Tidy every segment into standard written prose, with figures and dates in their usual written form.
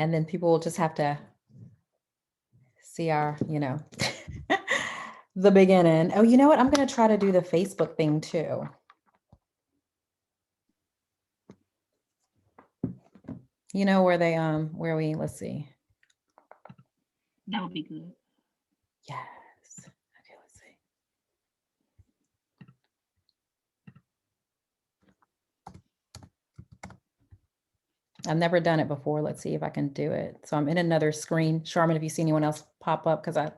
And then people will just have to see our, the beginning. Oh, you know what? I'm going to try to do the Facebook thing too. You know where they, let's see. That would be good. Yes. Okay, let's see. I've never done it before. Let's see if I can do it. So I'm in another screen. Charmin, if you see anyone else pop up, because I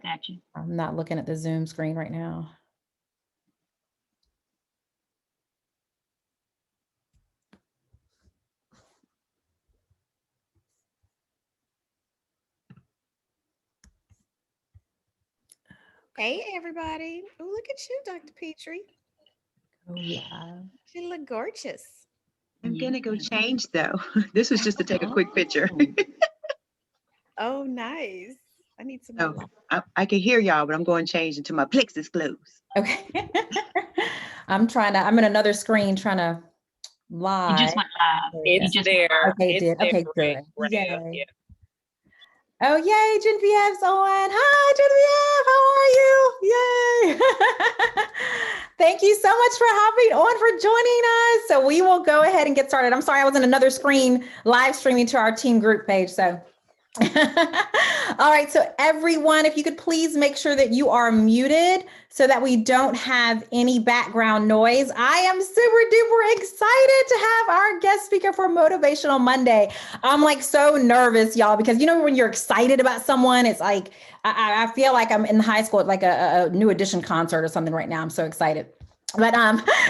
got you. I'm not looking at the Zoom screen right now. Hey, everybody. Oh, look at you, Dr. Petrie. Oh, yeah. You look gorgeous. I'm going to go change, though. This was just to take a quick picture. Oh, nice. I need some. Oh, I can hear y'all, but I'm going to change into my plexus clothes. Okay. I'm in another screen trying to live. It just went live. It's there. Okay, it did. Okay, good. Yay. Yeah. Oh, yay, Genevieve's on. Hi, Genevieve. How are you? Yay. Thank you so much for hopping on, for joining us. So we will go ahead and get started. I'm sorry, I was in another screen live streaming to our team group page. So all right, so everyone, if you could please make sure that you are muted so that we don't have any background noise. I am super duper excited to have our guest speaker for Motivational Monday. I'm like so nervous, y'all, because when you're excited about someone, it's like, I feel like I'm in high school at like a New Edition concert or something right now. I'm so excited. But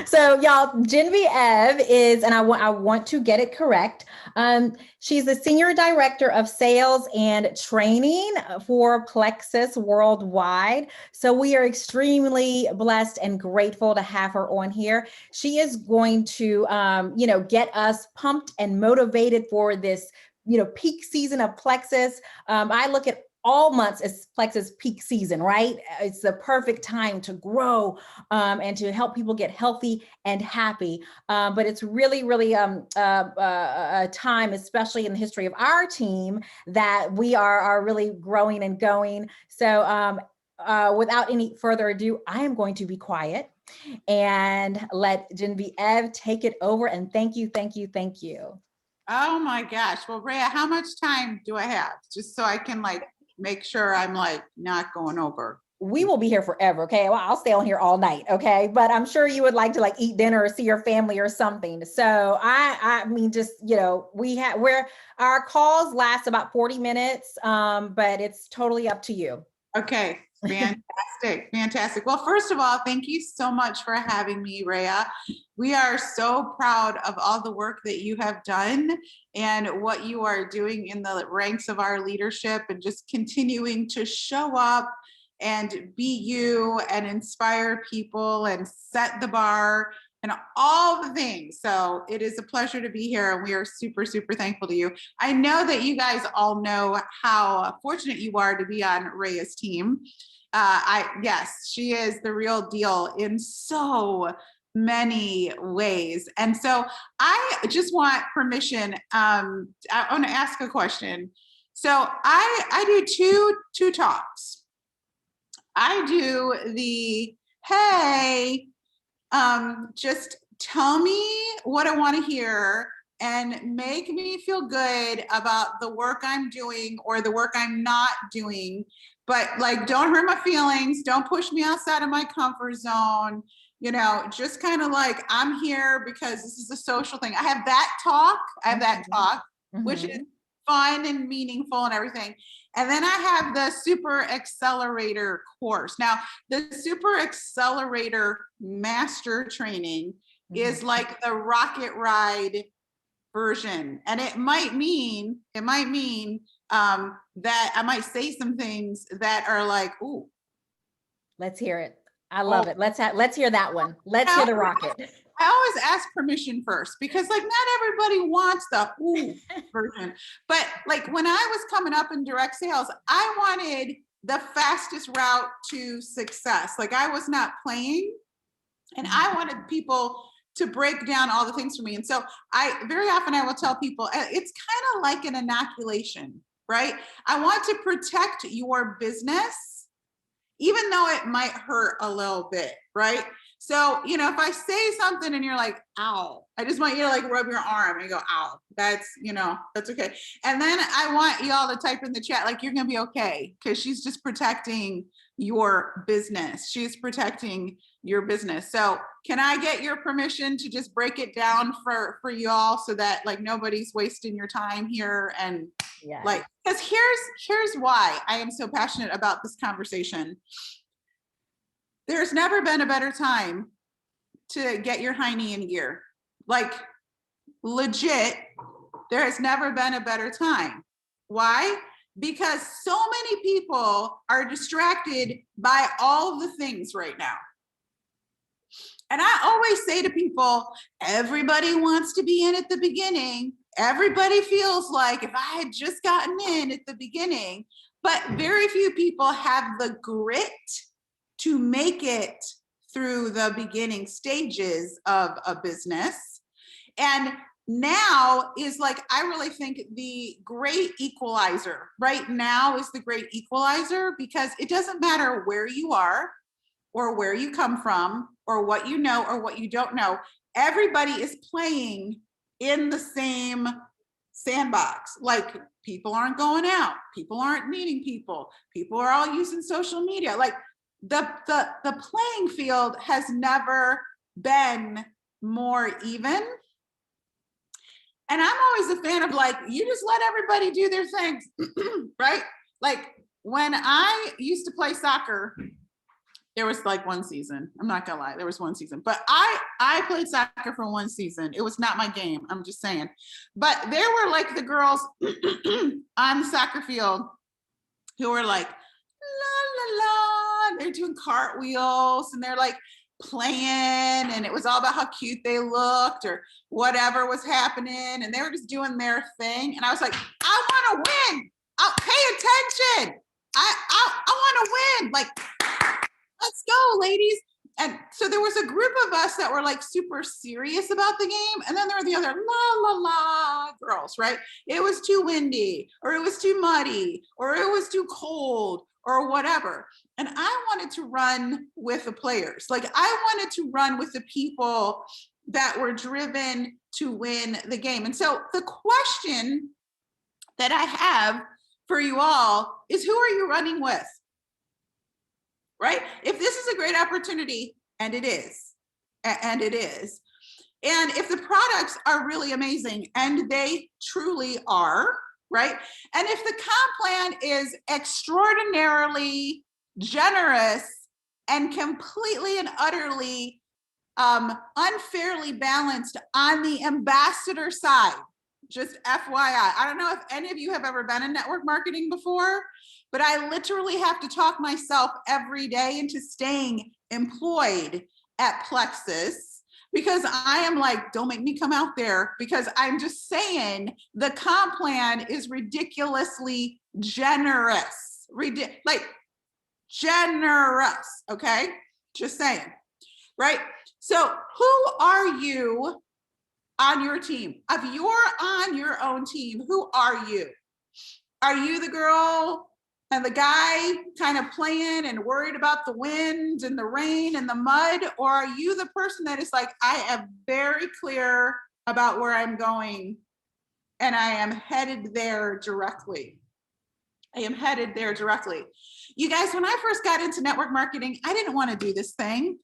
so y'all, Genevieve is, and I want to get it correct. She's the Senior Director of Sales and Training for Plexus Worldwide. So we are extremely blessed and grateful to have her on here. She is going to, get us pumped and motivated for this, peak season of Plexus. I look at all months is Plexus peak season, right? It's the perfect time to grow and to help people get healthy and happy. But it's really, really a time, especially in the history of our team, that we are really growing and going. So without any further ado, I am going to be quiet and let Genevieve take it over. And thank you, thank you, thank you. Oh my gosh. Well, Rhea, how much time do I have? Just so I can make sure I'm not going over. We will be here forever. Okay. Well, I'll stay on here all night. Okay. But I'm sure you would like to eat dinner or see your family or something. So I mean, just, our calls last about 40 minutes, but it's totally up to you. Okay. Fantastic. Well, first of all, thank you so much for having me, Rhea. We are so proud of all the work that you have done and what you are doing in the ranks of our leadership, and just continuing to show up and be you and inspire people and set the bar and all the things. So it is a pleasure to be here, and we are super, super thankful to you. I know that you guys all know how fortunate you are to be on Rhea's team. Yes, she is the real deal in so many ways. And so I just want permission. I want to ask a question. So I do two talks. I do the, hey, just tell me what I want to hear and make me feel good about the work I'm doing or the work I'm not doing. But don't hurt my feelings. Don't push me outside of my comfort zone. Just kind of I'm here because this is a social thing. I have that talk, which is fun and meaningful and everything. And then I have the Super Accelerator course. Now, the Super Accelerator Master Training is like the rocket ride version. And it might mean that I might say some things that are ooh. Let's hear it. I love it. Let's hear that one. Let's hear the rocket. I always ask permission first, because not everybody wants the ooh version. But when I was coming up in direct sales, I wanted the fastest route to success. I was not playing, and I wanted people to break down all the things for me. And so very often I will tell people, it's kind of like an inoculation, right? I want to protect your business, even though it might hurt a little bit, right? So, if I say something and you're like, ow, I just want you to like rub your arm and go, ow, that's okay. And then I want y'all to type in the chat, like, you're going to be okay. Cause she's just protecting your business. She's protecting your business. So can I get your permission to just break it down for y'all so that like nobody's wasting your time here? And like, because here's why I am so passionate about this conversation. There's never been a better time to get your hiney in gear. Like, legit, there has never been a better time. Why? Because so many people are distracted by all of the things right now. And I always say to people, everybody wants to be in at the beginning. Everybody feels like if I had just gotten in at the beginning, but very few people have the grit to make it through the beginning stages of a business. And now is like, I really think the great equalizer right now is the great equalizer, because it doesn't matter where you are or where you come from or what you know or what you don't know. Everybody is playing in the same sandbox. Like, people aren't going out, people aren't meeting people are all using social media. Like, the playing field has never been more even. And I'm always a fan of like, you just let everybody do their things, right? Like, when I used to play soccer, there was like one season, I'm not gonna lie, there was one season, but I played soccer for one season. It was not my game, I'm just saying. But there were like the girls on the soccer field who were like, la, la, la, they're doing cartwheels and they're like playing, and it was all about how cute they looked or whatever was happening, and they were just doing their thing. And I was like, I want to win. I'll pay attention. I want to win. Like, let's go, ladies. And so there was a group of us that were like super serious about the game. And then there were the other la, la, la girls, right? It was too windy, or it was too muddy, or it was too cold, or whatever. And I wanted to run with the players. Like, I wanted to run with the people that were driven to win the game. And so the question that I have for you all is, who are you running with? Right? If this is a great opportunity, and it is, and if the products are really amazing, and they truly are, right? And if the comp plan is extraordinarily generous and completely and utterly unfairly balanced on the ambassador side, just FYI, I don't know if any of you have ever been in network marketing before, but I literally have to talk myself every day into staying employed at Plexus, because I am like, don't make me come out there, because I'm just saying the comp plan is ridiculously generous, like generous, okay? Just saying, right? So who are you on your team? If you're on your own team, who are you? Are you the girl and the guy kind of playing and worried about the wind and the rain and the mud? Or are you the person that is like, I am very clear about where I'm going and I am headed there directly? I am headed there directly. You guys, when I first got into network marketing, I didn't want to do this thing.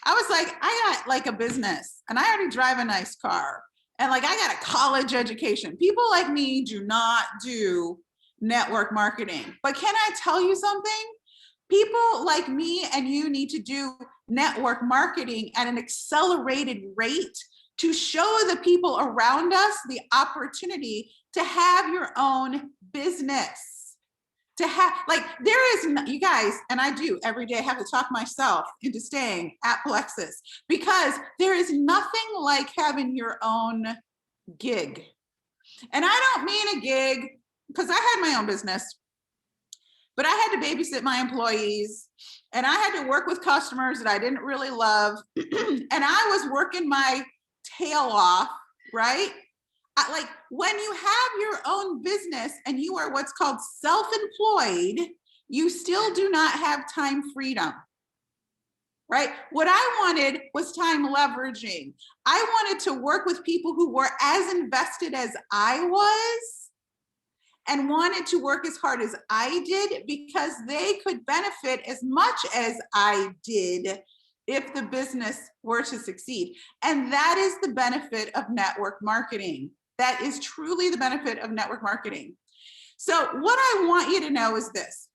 I was like, I got like a business and I already drive a nice car. And like, I got a college education. People like me do not do network marketing. But can I tell you something? People like me and you need to do network marketing at an accelerated rate to show the people around us the opportunity to have your own business. To have, like, there is, you guys, and I do every day, I have to talk myself into staying at Plexus, because there is nothing like having your own gig. And I don't mean a gig, because I had my own business, but I had to babysit my employees, and I had to work with customers that I didn't really love. And I was working my tail off, right? Like when you have your own business and you are what's called self-employed, you still do not have time freedom, right? What I wanted was time leveraging. I wanted to work with people who were as invested as I was and wanted to work as hard as I did because they could benefit as much as I did if the business were to succeed. And that is the benefit of network marketing. That is truly the benefit of network marketing. So what I want you to know is this.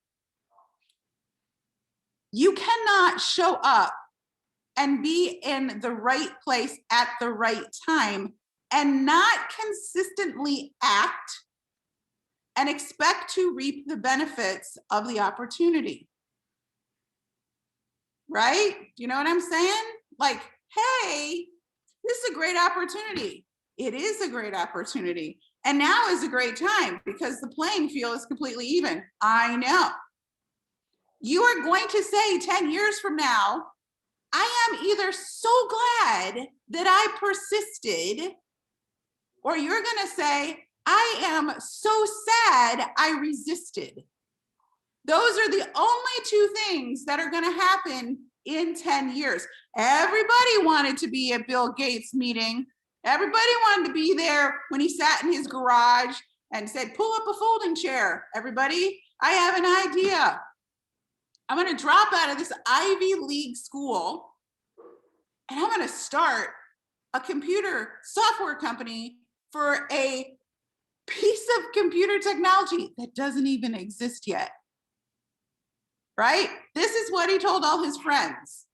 You cannot show up and be in the right place at the right time and not consistently act and expect to reap the benefits of the opportunity. Right? You know what I'm saying? Like, hey, this is a great opportunity. It is a great opportunity. And now is a great time because the playing field is completely even. I know. You are going to say 10 years from now, I am either so glad that I persisted, or you're going to say, I am so sad I resisted. Those are the only two things that are going to happen in 10 years. Everybody wanted to be at Bill Gates' meeting. Everybody wanted to be there when he sat in his garage and said, pull up a folding chair. Everybody, I have an idea. I'm going to drop out of this Ivy League school and I'm going to start a computer software company for a piece of computer technology that doesn't even exist yet. Right? This is what he told all his friends.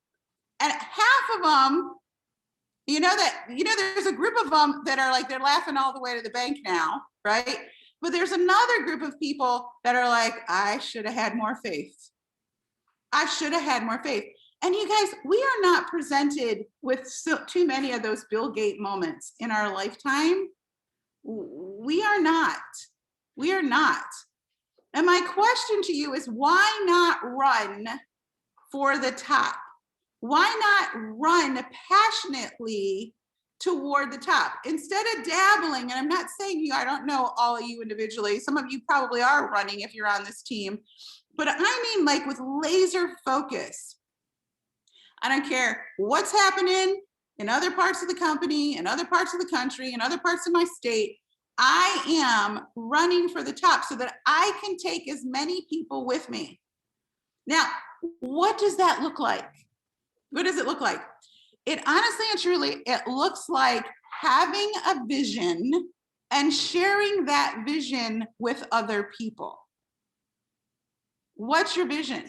And half of them, there's a group of them that are like, they're laughing all the way to the bank now, right? But there's another group of people that are like, I should have had more faith. I should have had more faith. And you guys, we are not presented with too many of those Bill Gates moments in our lifetime. We are not. We are not. And my question to you is, why not run for the top? Why not run passionately toward the top instead of dabbling? And I'm not saying you, I don't know all of you individually. Some of you probably are running if you're on this team, but I mean like with laser focus. I don't care what's happening in other parts of the company, in other parts of the country, in other parts of my state. I am running for the top so that I can take as many people with me. Now, what does that look like? What does it look like? It honestly and truly, it looks like having a vision and sharing that vision with other people. What's your vision?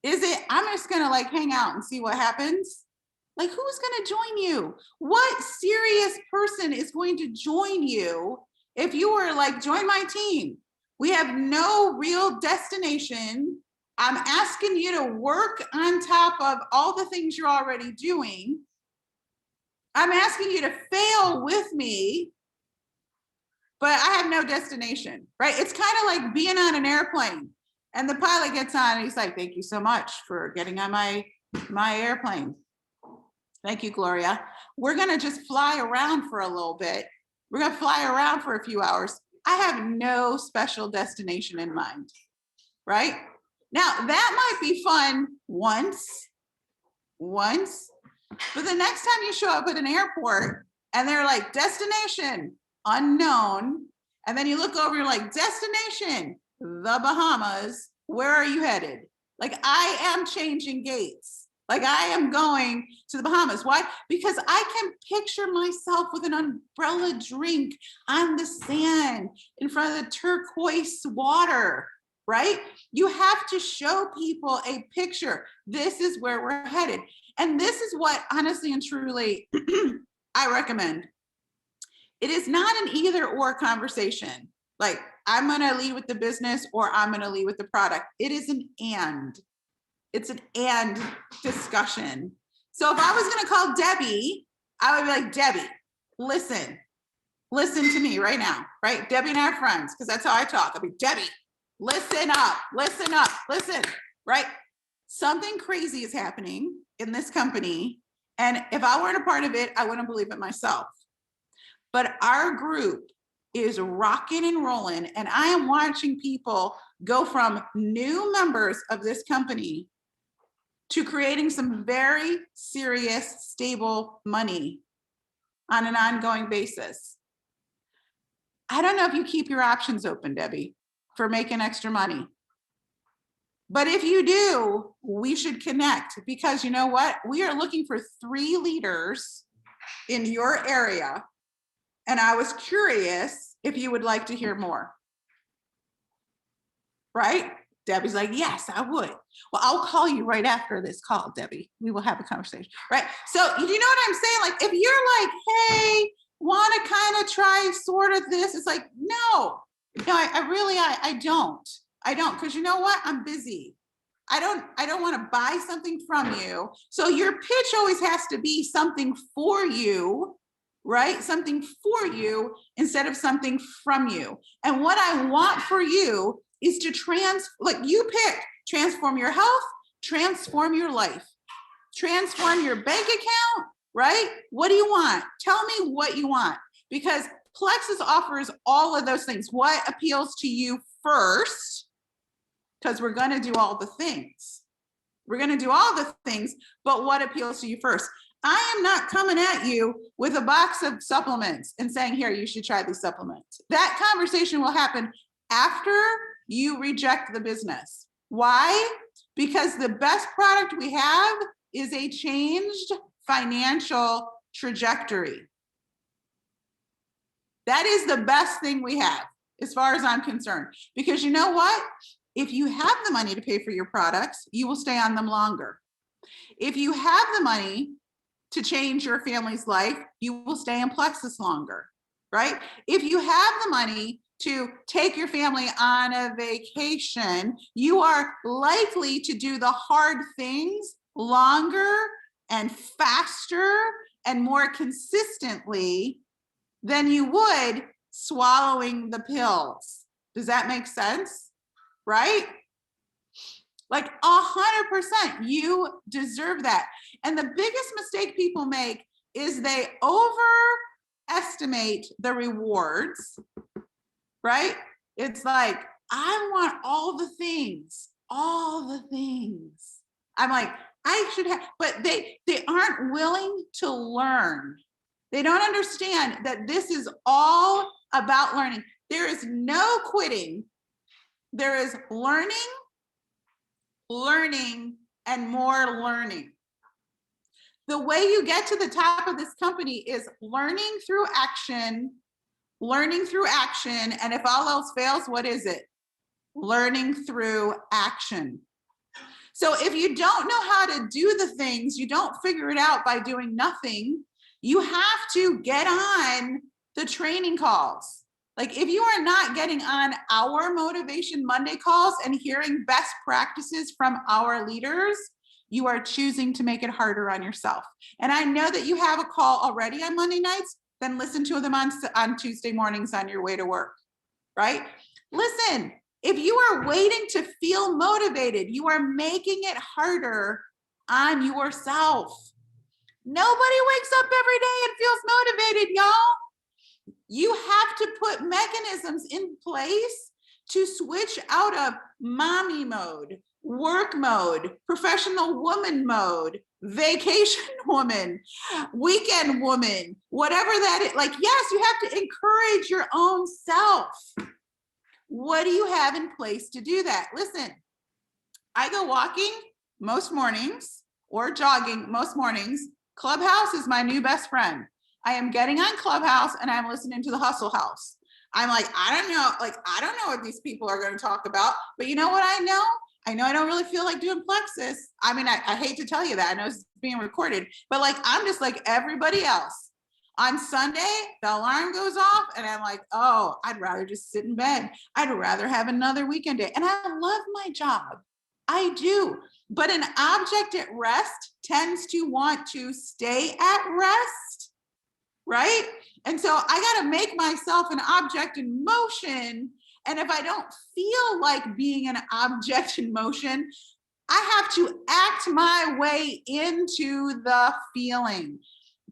Is it, I'm just gonna like hang out and see what happens? Like, who's gonna join you? What serious person is going to join you if you were like, join my team? We have no real destination. I'm asking you to work on top of all the things you're already doing. I'm asking you to fail with me, but I have no destination, right? It's kind of like being on an airplane and the pilot gets on and he's like, thank you so much for getting on my airplane. Thank you, Gloria. We're gonna just fly around for a little bit. We're gonna fly around for a few hours. I have no special destination in mind, right? Now, that might be fun once, but the next time you show up at an airport and they're like, destination unknown, and then you look over, you're like, destination, the Bahamas, where are you headed? Like, I am changing gates. Like, I am going to the Bahamas. Why? Because I can picture myself with an umbrella drink on the sand in front of the turquoise water. Right? You have to show people a picture. This is where we're headed. And this is what, honestly and truly, I recommend. It is not an either or conversation. Like, I'm going to lead with the business or I'm going to lead with the product. It is an and. It's an and discussion. So if I was going to call Debbie, I would be like, Debbie, listen to me right now, right? Debbie and I are friends because that's how I talk. I'll be, Debbie, listen up, listen, right? Something crazy is happening in this company And if I weren't a part of it, I wouldn't believe it myself. But our group is rocking and rolling, and I am watching people go from new members of this company to creating some very serious, stable money on an ongoing basis. I don't know if you keep your options open, Debbie, for making extra money. But if you do, we should connect, because you know what? We are looking for 3 leaders in your area. And I was curious if you would like to hear more. Right? Debbie's like, yes, I would. Well, I'll call you right after this call, Debbie. We will have a conversation, right? So you know what I'm saying? Like, if you're like, hey, want to kind of try sort of this, it's like, no, I don't, because you know what? I'm busy. I don't want to buy something from you. So your pitch always has to be something for you, right? Something for you instead of something from you. And what I want for you is to you pick, transform your health, transform your life, transform your bank account, right? What do you want? Tell me what you want, because Plexus offers all of those things. What appeals to you first? Because we're going to do all the things. We're going to do all the things, but what appeals to you first? I am not coming at you with a box of supplements and saying, here, you should try these supplements. That conversation will happen after you reject the business. Why? Because the best product we have is a changed financial trajectory. That is the best thing we have, as far as I'm concerned. Because you know what? If you have the money to pay for your products, you will stay on them longer. If you have the money to change your family's life, you will stay in Plexus longer, right? If you have the money to take your family on a vacation, you are likely to do the hard things longer and faster and more consistently than you would swallowing the pills. Does that make sense? Right? Like 100%, you deserve that. And the biggest mistake people make is they overestimate the rewards, right? It's like, I want all the things. I'm like, I should have, but they aren't willing to learn. They don't understand that this is all about learning. There is no quitting. There is learning, and more learning. The way you get to the top of this company is learning through action. And if all else fails, what is it? Learning through action. So if you don't know how to do the things, you don't figure it out by doing nothing. You have to get on the training calls. Like, if you are not getting on our Motivation Monday calls and hearing best practices from our leaders, you are choosing to make it harder on yourself. And I know that you have a call already on Monday nights, then listen to them on Tuesday mornings on your way to work, right? Listen, if you are waiting to feel motivated, you are making it harder on yourself. Nobody wakes up every day and feels motivated, y'all. You have to put mechanisms in place to switch out of mommy mode, work mode, professional woman mode, vacation woman, weekend woman, whatever that is. Like, yes, you have to encourage your own self. What do you have in place to do that? Listen, I go walking most mornings or jogging most mornings. Clubhouse is my new best friend. I am getting on Clubhouse and I'm listening to the Hustle House. I'm like, I don't know what these people are going to talk about, but you know what I know? I know I don't really feel like doing Plexus. I mean, I hate to tell you that. I know it's being recorded, but like, I'm just like everybody else. On Sunday, the alarm goes off and I'm like, oh, I'd rather just sit in bed. I'd rather have another weekend day. And I love my job. I do. But an object at rest tends to want to stay at rest. Right? And so I got to make myself an object in motion. And if I don't feel like being an object in motion, I have to act my way into the feeling.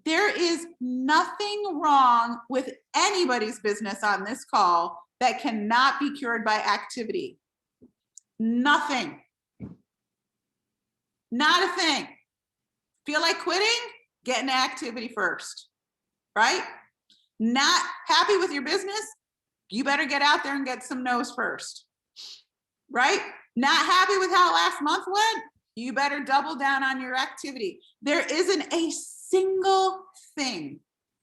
There is nothing wrong with anybody's business on this call that cannot be cured by activity. Nothing. Not a thing. Feel like quitting? Get into activity first, right? Not happy with your business? You better get out there and get some no's first, right? Not happy with how last month went? You better double down on your activity. There isn't a single thing.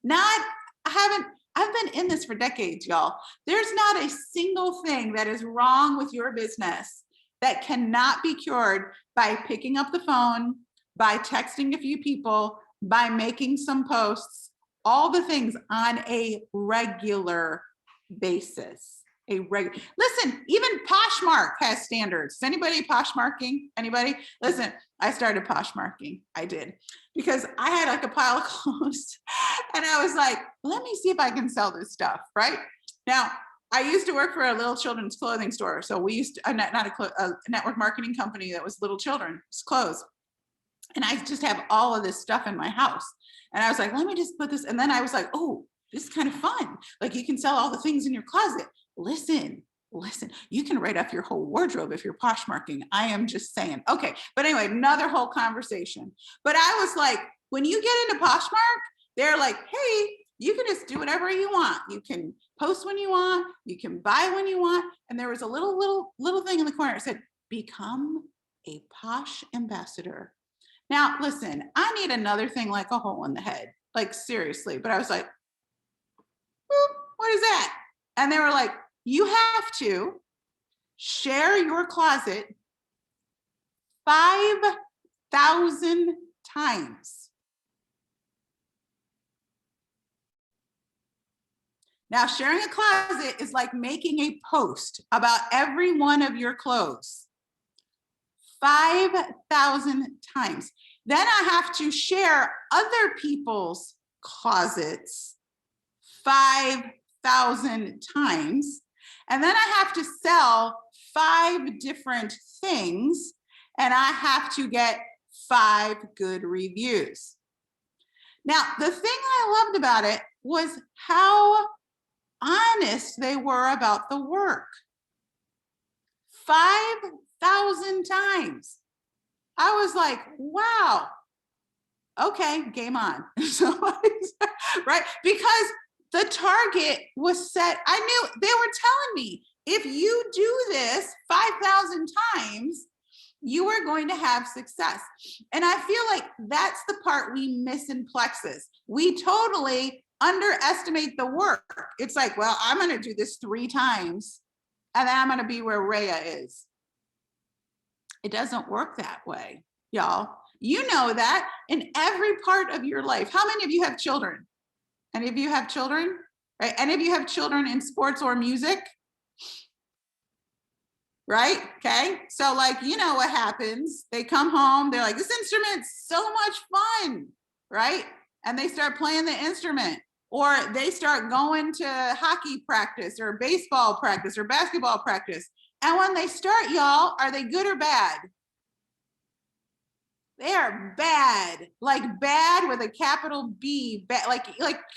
I've been in this for decades, y'all. There's not a single thing that is wrong with your business that cannot be cured by picking up the phone, by texting a few people, by making some posts, all the things on a regular basis. Listen, even Poshmark has standards. Is anybody Poshmarking? Anybody? Listen, I started Poshmarking. I did, because I had like a pile of clothes and I was like, let me see if I can sell this stuff, right? Now, I used to work for a little children's clothing store. So we used to, a network marketing company that was little children's clothes. And I just have all of this stuff in my house. And I was like, let me just put this. And then I was like, oh, this is kind of fun. Like you can sell all the things in your closet. Listen, you can write off your whole wardrobe if you're Poshmarking. I am just saying. Okay. But anyway, another whole conversation. But I was like, when you get into Poshmark, they're like, hey, you can just do whatever you want. You can post when you want, you can buy when you want. And there was a little thing in the corner that said, become a Posh ambassador. Now, listen, I need another thing like a hole in the head, like seriously. But I was like, what is that? And they were like, you have to share your closet 5,000 times. Now, sharing a closet is like making a post about every one of your clothes 5,000 times. Then I have to share other people's closets 5,000 times. And then I have to sell 5 different things, and I have to get 5 good reviews. Now, the thing I loved about it was how honest they were about the work. 5,000 times. I was like, wow, okay, game on. So, right? Because the target was set. I knew they were telling me, if you do this 5,000 times, you are going to have success. And I feel like that's the part we miss in Plexus. We totally underestimate the work. It's like, well, I'm going to do this 3 times and then I'm going to be where Rhea is. It doesn't work that way, y'all. You know that in every part of your life. How many of you have children? Any of you have children? Right? Any of you have children in sports or music? Right? Okay. So like, you know what happens? They come home, they're like, this instrument's so much fun, right? And they start playing the instrument, or they start going to hockey practice or baseball practice or basketball practice. And when they start, y'all, are they good or bad? They are bad, like bad with a capital B, bad, like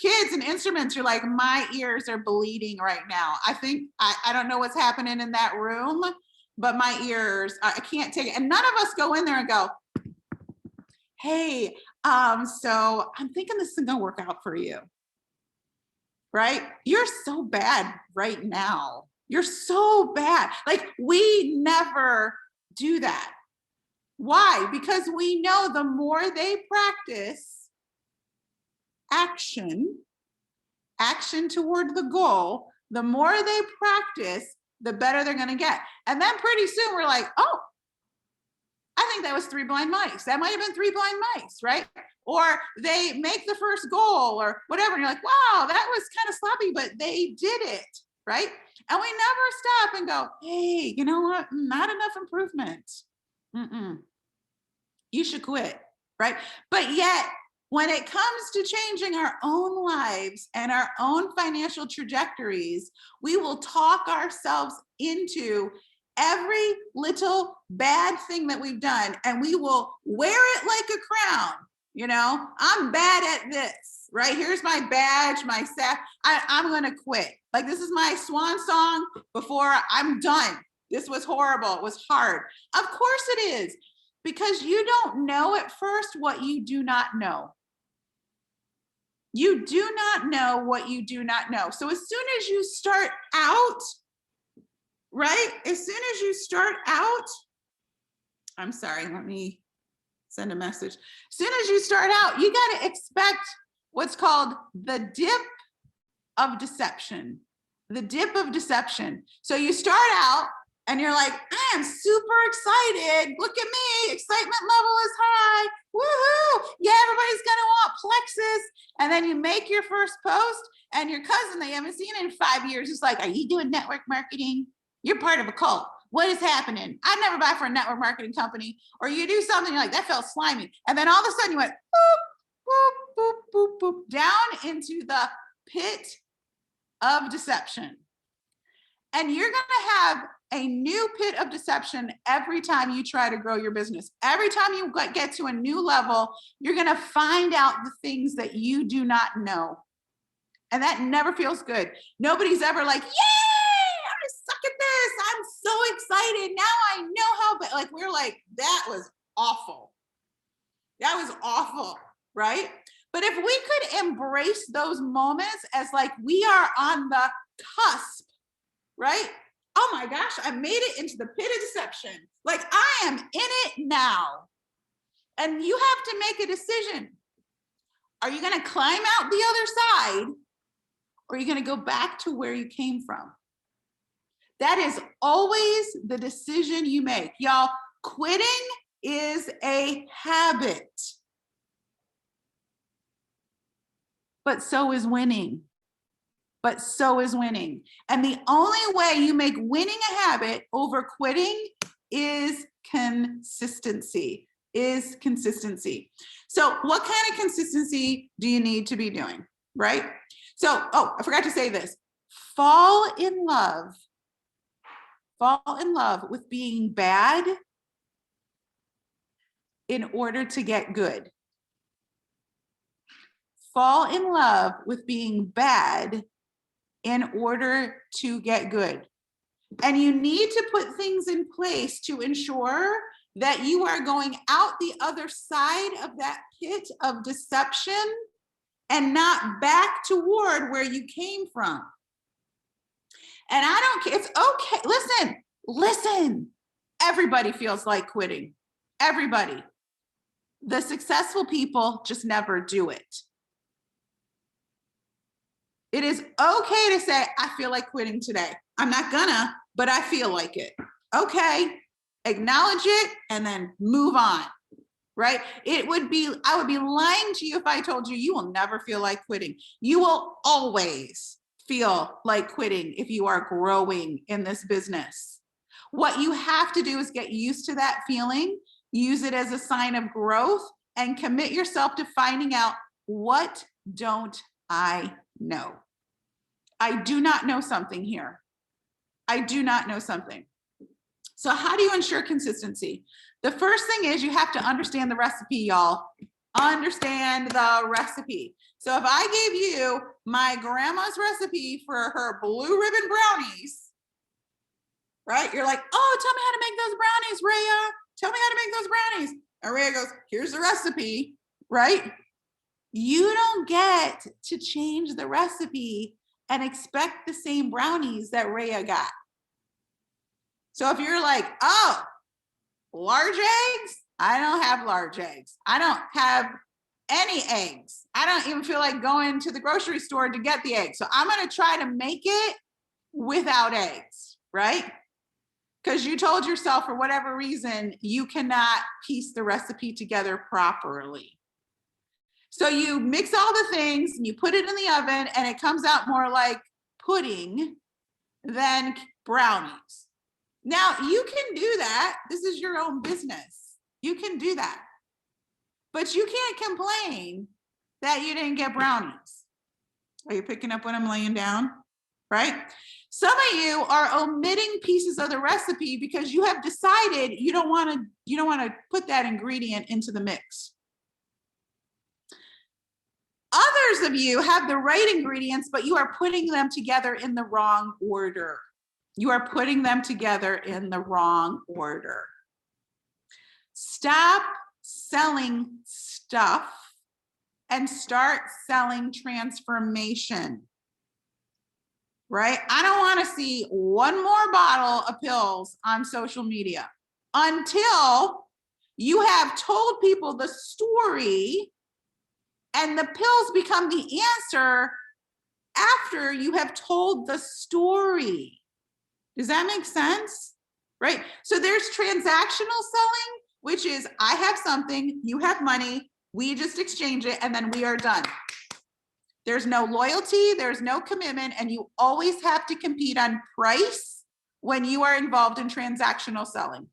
kids and instruments. You're like, my ears are bleeding right now. I think, I don't know what's happening in that room, but my ears, I can't take it. And none of us go in there and go, hey, so I'm thinking this isn't gonna work out for you, right? You're so bad right now. You're so bad. Like we never do that. Why? Because we know the more they practice action toward the goal, the more they practice, the better they're going to get. And then pretty soon we're like, oh, I think that was 3 blind mice. That might have been 3 blind mice, right? Or they make the first goal or whatever. And you're like, wow, that was kind of sloppy, but they did it, right? And we never stop and go, hey, you know what? Not enough improvement. You should quit, right? But yet, when it comes to changing our own lives and our own financial trajectories, we will talk ourselves into every little bad thing that we've done and we will wear it like a crown. You know, I'm bad at this, right? Here's my badge, my staff. I'm going to quit. Like, this is my swan song before I'm done. This was horrible. It was hard. Of course it is, because you don't know at first what you do not know. You do not know what you do not know. So as soon as you start out, right? As soon as you start out, I'm sorry, let me send a message. As soon as you start out, you got to expect what's called the dip of deception. The dip of deception. So you start out and you're like, I am super excited. Look at me. Excitement level is high. Woohoo. Yeah, everybody's going to want Plexus. And then you make your first post and your cousin they haven't seen in 5 years is like, are you doing network marketing? You're part of a cult. What is happening? I'd never buy for a network marketing company. Or you do something, you're like, that felt slimy. And then all of a sudden you went boop, boop, boop, boop, boop, down into the pit of deception. And you're going to have a new pit of deception every time you try to grow your business. Every time you get to a new level, you're going to find out the things that you do not know. And that never feels good. Nobody's ever like, yay, I suck at this. I'm so excited. Now I know how, but like, we're like, that was awful. That was awful, right? But if we could embrace those moments as like, we are on the cusp, right? Oh my gosh, I made it into the pit of deception. Like, I am in it now. And you have to make a decision. Are you going to climb out the other side? Or are you going to go back to where you came from? That is always the decision you make. Y'all, quitting is a habit. But so is winning. But so is winning. And the only way you make winning a habit over quitting is consistency. So what kind of consistency do you need to be doing, right? So, oh, I forgot to say this. Fall in love with being bad in order to get good. Fall in love with being bad in order to get good. And you need to put things in place to ensure that you are going out the other side of that pit of deception and not back toward where you came from. And I don't care, it's okay. Listen, everybody feels like quitting. Everybody. The successful people just never do it. It is okay to say, I feel like quitting today. I'm not gonna, but I feel like it. Okay, acknowledge it and then move on, right? I would be lying to you if I told you you will never feel like quitting. You will always feel like quitting if you are growing in this business. What you have to do is get used to that feeling, use it as a sign of growth, and commit yourself to finding out, what don't I know? I do not know something here. I do not know something. So how do you ensure consistency? The first thing is you have to understand the recipe, y'all. Understand the recipe. So if I gave you my grandma's recipe for her blue ribbon brownies, right? You're like, oh, tell me how to make those brownies, Rhea. Tell me how to make those brownies. And Rhea goes, here's the recipe, right? You don't get to change the recipe and expect the same brownies that Rhea got. So if you're like, oh, large eggs? I don't have large eggs. I don't have any eggs. I don't even feel like going to the grocery store to get the eggs. So I'm going to try to make it without eggs, right? Because you told yourself for whatever reason, you cannot piece the recipe together properly. So you mix all the things and you put it in the oven and it comes out more like pudding than brownies. Now you can do that. This is your own business. You can do that. But you can't complain that you didn't get brownies. Are you picking up what I'm laying down? right? Some of you are omitting pieces of the recipe because you have decided you don't want to put that ingredient into the mix. Others of you have the right ingredients, but you are putting them together in the wrong order. You are putting them together in the wrong order. Stop selling stuff and start selling transformation, right? I don't want to see one more bottle of pills on social media until you have told people the story and the pills become the answer after you have told the story. Does that make sense? Right? So there's transactional selling, which is I have something, you have money, we just exchange it, and then we are done. There's no loyalty, there's no commitment, and you always have to compete on price when you are involved in transactional selling.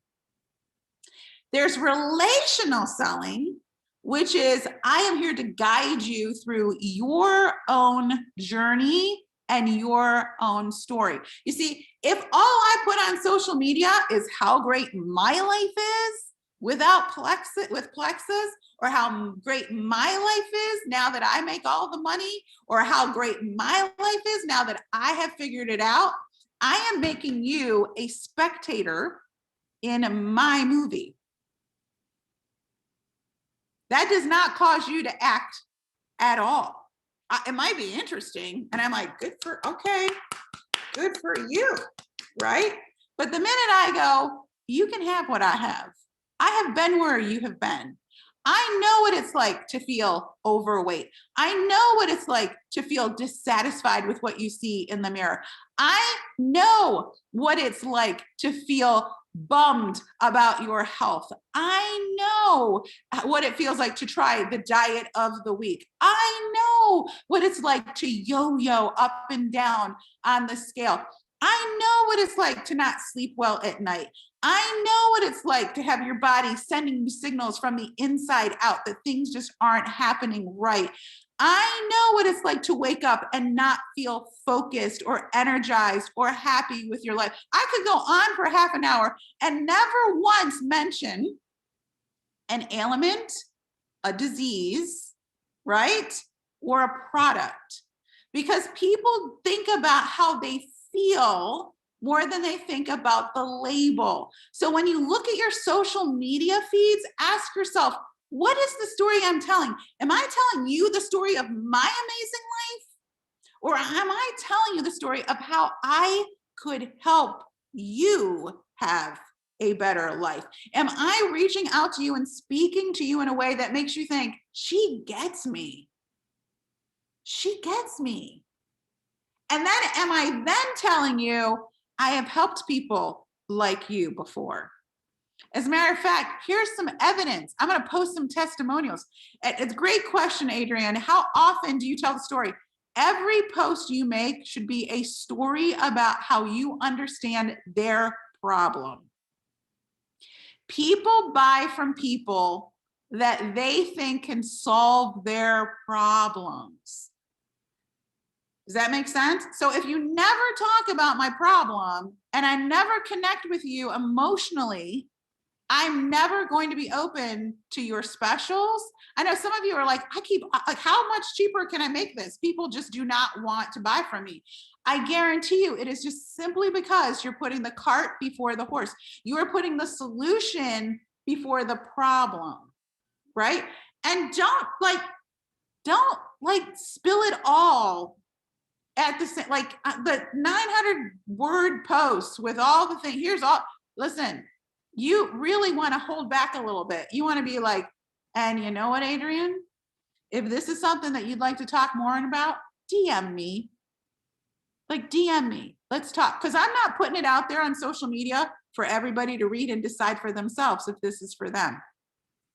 There's relational selling, which is I am here to guide you through your own journey and your own story. You see, if all I put on social media is how great my life is without Plexus, or how great my life is now that I make all the money, or how great my life is now that I have figured it out, I am making you a spectator in my movie. That does not cause you to act at all. It might be interesting, and I'm like, good for you, right? But the minute I go, you can have what I have. I have been where you have been. I know what it's like to feel overweight. I know what it's like to feel dissatisfied with what you see in the mirror. I know what it's like to feel bummed about your health. I know what it feels like to try the diet of the week. I know what it's like to yo-yo up and down on the scale. I know what it's like to not sleep well at night. I know what it's like to have your body sending you signals from the inside out that things just aren't happening right. I know what it's like to wake up and not feel focused or energized or happy with your life. I could go on for half an hour and never once mention an ailment, a disease, right? Or a product. Because people think about how they feel more than they think about the label. So when you look at your social media feeds, ask yourself, what is the story I'm telling? Am I telling you the story of my amazing life? Or am I telling you the story of how I could help you have a better life? Am I reaching out to you and speaking to you in a way that makes you think, she gets me? She gets me. And then am I then telling you, I have helped people like you before? As a matter of fact, here's some evidence. I'm going to post some testimonials. It's a great question, Adrienne. How often do you tell the story? Every post you make should be a story about how you understand their problem. People buy from people that they think can solve their problems. Does that make sense? So if you never talk about my problem and I never connect with you emotionally, I'm never going to be open to your specials. I know some of you are like, how much cheaper can I make this? People just do not want to buy from me. I guarantee you, it is just simply because you're putting the cart before the horse. You are putting the solution before the problem, right? And don't spill it all at the same, the 900 word posts with all the things. Listen, you really want to hold back a little bit. You want to be like, and you know what, Adrienne? If this is something that you'd like to talk more about, DM me. DM me. Let's talk. Because I'm not putting it out there on social media for everybody to read and decide for themselves if this is for them,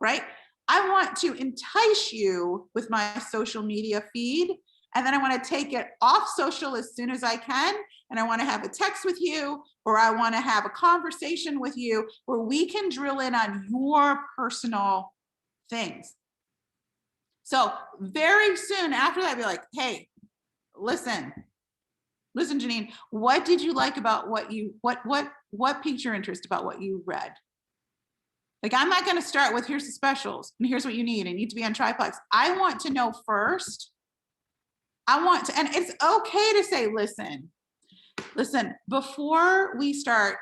right? I want to entice you with my social media feed. And then I want to take it off social as soon as I can. And I want to have a text with you, or I want to have a conversation with you where we can drill in on your personal things. So very soon after that, I'll be like, hey, listen, Listen, Janine, what did you like about what piqued your interest about what you read? Like, I'm not going to start with here's the specials and here's what you need. I need to be on triplex. I want to know first. And it's okay to say, listen, before we start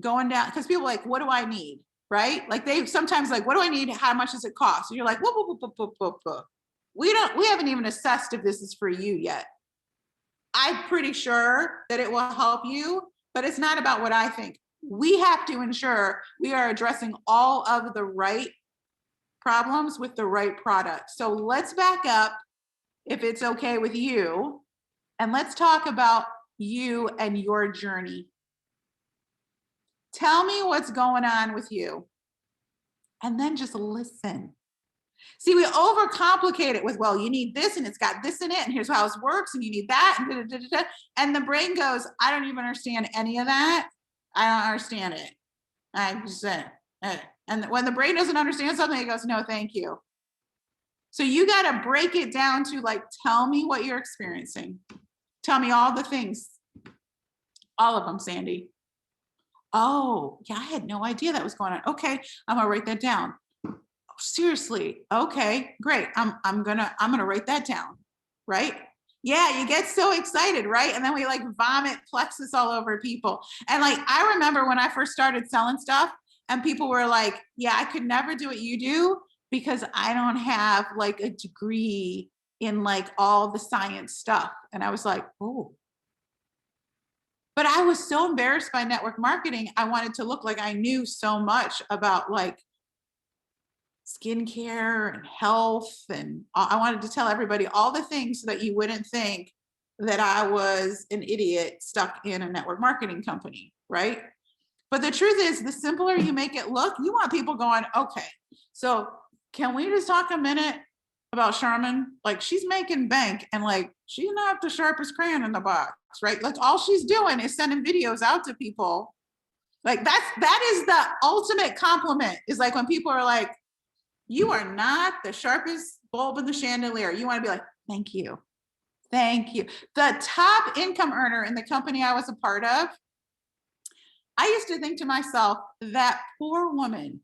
going down, because people are like, what do I need? Right? Like they sometimes like, what do I need? How much does it cost? And you're like, whoa, whoa, whoa, whoa, whoa, whoa. We haven't even assessed if this is for you yet. I'm pretty sure that it will help you, but it's not about what I think. We have to ensure we are addressing all of the right problems with the right product. So let's back up, if it's okay with you, and let's talk about you and your journey. Tell me what's going on with you, and then just listen. See, we overcomplicate it with, well, you need this and it's got this in it and here's how it works and you need that and da, da, da, da. And the brain goes, I don't even understand any of that. I don't understand it. I just and when the brain doesn't understand something, it goes, no, thank you. So you got to break it down to like, tell me what you're experiencing. Tell me all the things. All of them, Sandy. Oh, yeah, I had no idea that was going on. Okay, I'm gonna write that down. Seriously, okay, great. I'm gonna write that down, right? Yeah, you get so excited, right? And then we like vomit plexus all over people. And like, I remember when I first started selling stuff and people were like, yeah, I could never do what you do because I don't have like a degree in like all the science stuff. And I was like, oh. But I was so embarrassed by network marketing. I wanted to look like I knew so much about like skincare and health. And I wanted to tell everybody all the things so that you wouldn't think that I was an idiot stuck in a network marketing company, right? But the truth is, the simpler you make it look, you want people going, okay, so can we just talk a minute about Charmin? Like, she's making bank and like, she's not the sharpest crayon in the box, right? Like, all she's doing is sending videos out to people. Like, that is the ultimate compliment, is like when people are like, you are not the sharpest bulb in the chandelier. You want to be like, thank you. Thank you. The top income earner in the company I was a part of, I used to think to myself, that poor woman,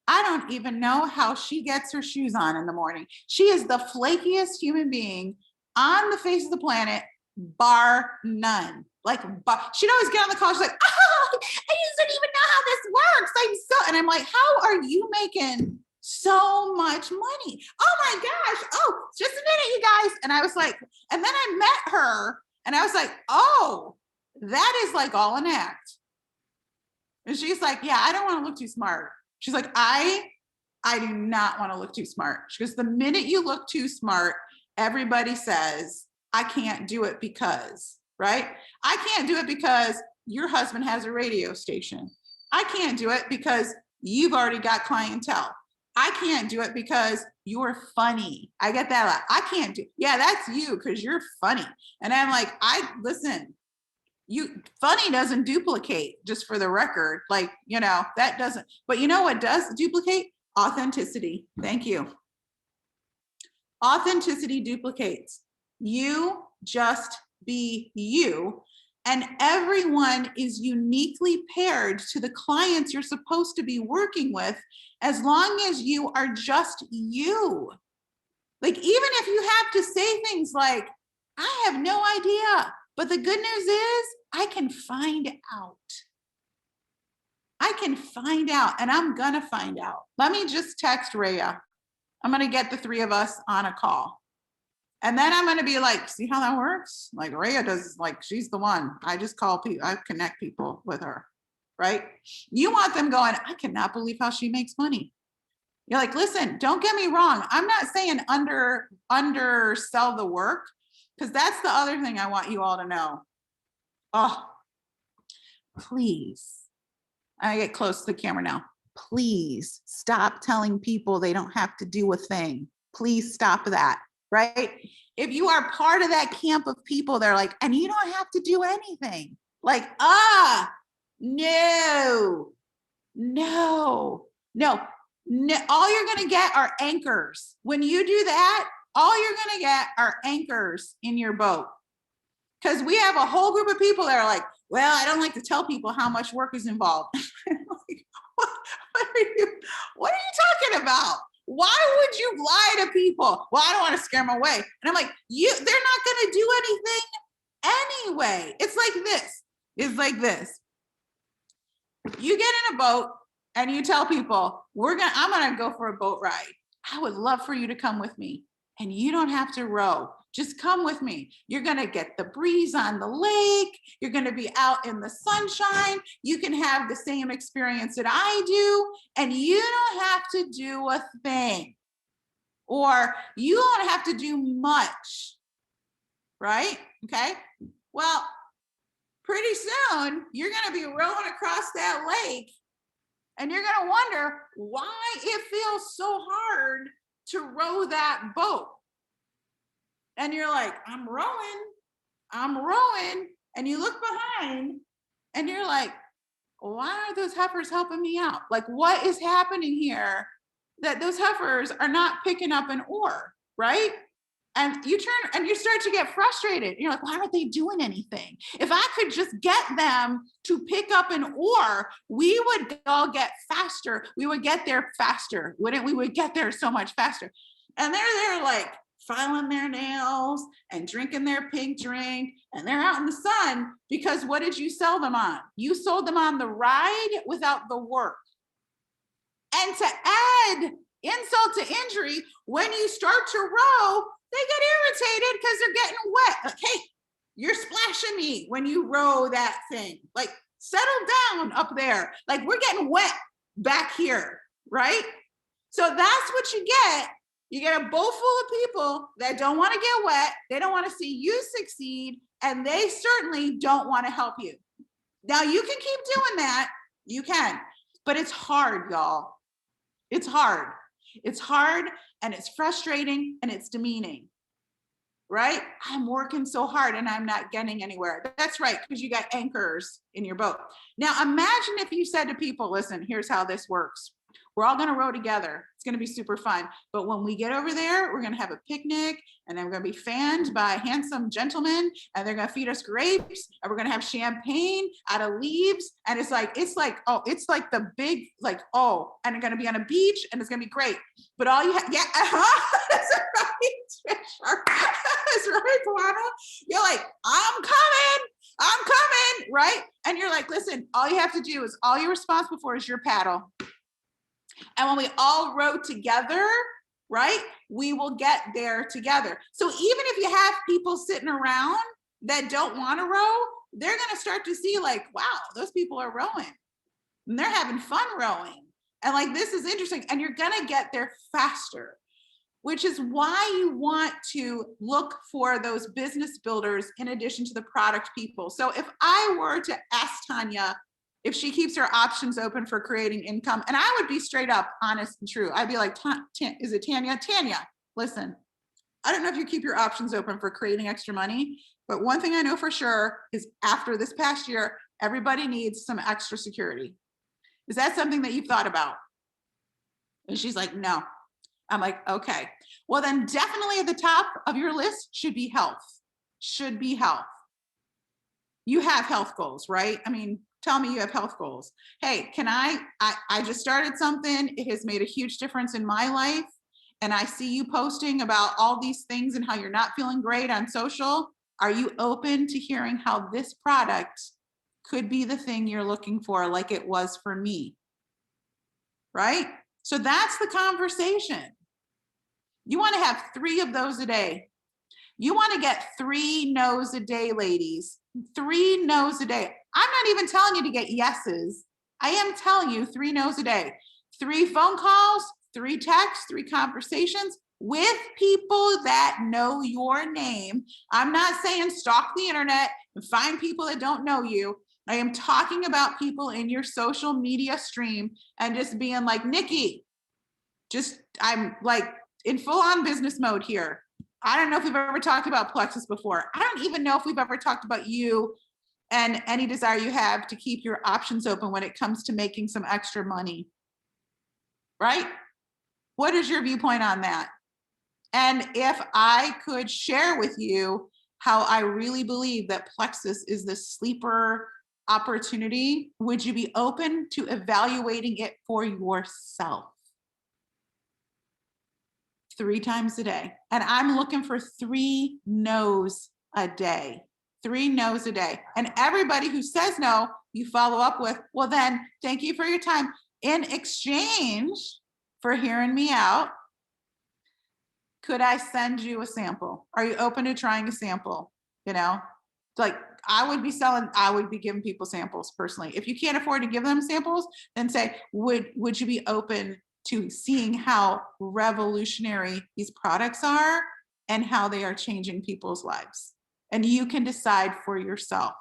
I don't even know how she gets her shoes on in the morning. She is the flakiest human being on the face of the planet, bar none. Like, she'd always get on the call. She's like, oh, I just don't even know how this works. And I'm like, how are you making so much money? Oh my gosh. Oh, just a minute, you guys. And I was like, and then I met her and I was like, oh, that is like all an act. And she's like, yeah, I don't want to look too smart. She's like, I do not want to look too smart. She goes, the minute you look too smart, everybody says, I can't do it because, right? I can't do it because your husband has a radio station. I can't do it because you've already got clientele. I can't do it because you're funny. I get that a lot. I can't do, yeah, that's you because you're funny. And I'm like, listen, funny doesn't duplicate, just for the record. Like, that doesn't, but you know what does duplicate? Authenticity. Thank you. Authenticity duplicates. You just be you, and everyone is uniquely paired to the clients you're supposed to be working with, as long as you are just you. Like, even if you have to say things like, I have no idea, but the good news is I can find out. I can find out, and I'm gonna find out. Let me just text Rhea. I'm gonna get the three of us on a call. And then I'm gonna be like, see how that works? Like, Rhea does, like, she's the one. I just call people, I connect people with her, right? You want them going, I cannot believe how she makes money. You're like, listen, don't get me wrong. I'm not saying undersell the work, because that's the other thing I want you all to know. Oh, please. I get close to the camera now. Please stop telling people they don't have to do a thing. Please stop that, right? If you are part of that camp of people, they're like, and you don't have to do anything. Like, no. All you're going to get are anchors. When you do that, all you're going to get are anchors in your boat. Because we have a whole group of people that are like, well, I don't like to tell people how much work is involved. Like, what are you talking about? Why would you lie to people? Well, I don't want to scare them away. And I'm like, they're not going to do anything anyway. It's like this. It's like this. You get in a boat and you tell people, I'm going to go for a boat ride. I would love for you to come with me. And you don't have to row. Just come with me. You're going to get the breeze on the lake. You're going to be out in the sunshine. You can have the same experience that I do. And you don't have to do a thing. Or you don't have to do much. Right? Okay. Well, pretty soon you're going to be rowing across that lake. And you're going to wonder why it feels so hard to row that boat. And you're like, I'm rowing. And you look behind and you're like, why are those heifers helping me out? Like, what is happening here that those heifers are not picking up an oar, right? And you turn and you start to get frustrated. You're like, why aren't they doing anything? If I could just get them to pick up an oar, we would all get faster. We would get there faster, wouldn't we? Would get there so much faster. And they're there like filing their nails and drinking their pink drink. And they're out in the sun because what did you sell them on? You sold them on the ride without the work. And to add insult to injury, when you start to row, they get irritated because they're getting wet. Like, hey, you're splashing me when you row that thing. Like, settle down up there. Like, we're getting wet back here, right? So that's what you get. You get a boat full of people that don't want to get wet. They don't want to see you succeed. And they certainly don't want to help you. Now, you can keep doing that. You can. But it's hard, y'all. It's hard. It's hard and it's frustrating and it's demeaning, right? I'm working so hard and I'm not getting anywhere. That's right, because you got anchors in your boat. Now, imagine if you said to people, listen, here's how this works. We're all going to row together. It's going to be super fun. But when we get over there, we're going to have a picnic and then we're going to be fanned by handsome gentlemen and they're going to feed us grapes and we're going to have champagne out of leaves. And it's like the big, like, oh, and it's going to be on a beach and it's going to be great. But all you have, yeah, that's right, that's right, Luana. You're like, I'm coming, right? And you're like, listen, all you have to do is all you're responsible for is your paddle. And when we all row together, right, we will get there together. So even if you have people sitting around that don't want to row, they're going to start to see like, wow, those people are rowing and they're having fun rowing. And like, this is interesting. And you're going to get there faster, which is why you want to look for those business builders in addition to the product people. So if I were to ask Tanya, if she keeps her options open for creating income, and I would be straight up honest and true. I'd be like, is it Tanya? Tanya, listen, I don't know if you keep your options open for creating extra money, but one thing I know for sure is after this past year, everybody needs some extra security. Is that something that you've thought about? And she's like, no. I'm like, okay. Well, then definitely at the top of your list should be health. Should be health. You have health goals, right? I mean, tell me you have health goals. Hey, can I just started something. It has made a huge difference in my life. And I see you posting about all these things and how you're not feeling great on social. Are you open to hearing how this product could be the thing you're looking for, like it was for me? Right? So that's the conversation. You want to have 3 of those a day. You want to get 3 no's a day, ladies. 3 no's a day. I'm not even telling you to get yeses. I am telling you 3 no's a day. 3 phone calls, 3 texts, 3 conversations with people that know your name. I'm not saying stalk the internet and find people that don't know you. I am talking about people in your social media stream and just being like, Nikki, I'm like in full on business mode here. I don't know if we've ever talked about Plexus before. I don't even know if we've ever talked about you and any desire you have to keep your options open when it comes to making some extra money, right? What is your viewpoint on that? And if I could share with you how I really believe that Plexus is the sleeper opportunity, would you be open to evaluating it for yourself 3 times a day? And I'm looking for 3 no's a day. 3 no's a day. And everybody who says no, you follow up with, well, then thank you for your time. In exchange for hearing me out, could I send you a sample? Are you open to trying a sample? You know, like I would be giving people samples personally. If you can't afford to give them samples, then say, would you be open to seeing how revolutionary these products are and how they are changing people's lives? And you can decide for yourself.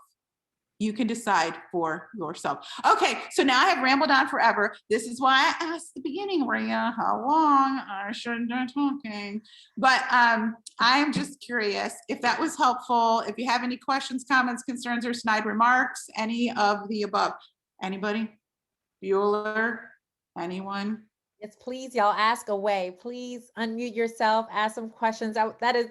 You can decide for yourself. Okay, so now I have rambled on forever. This is why I asked at the beginning, Rhea, how long I should be talking. But I'm just curious if that was helpful. If you have any questions, comments, concerns, or snide remarks, any of the above. Anybody? Bueller? Anyone? Yes, please, y'all ask away. Please unmute yourself, ask some questions.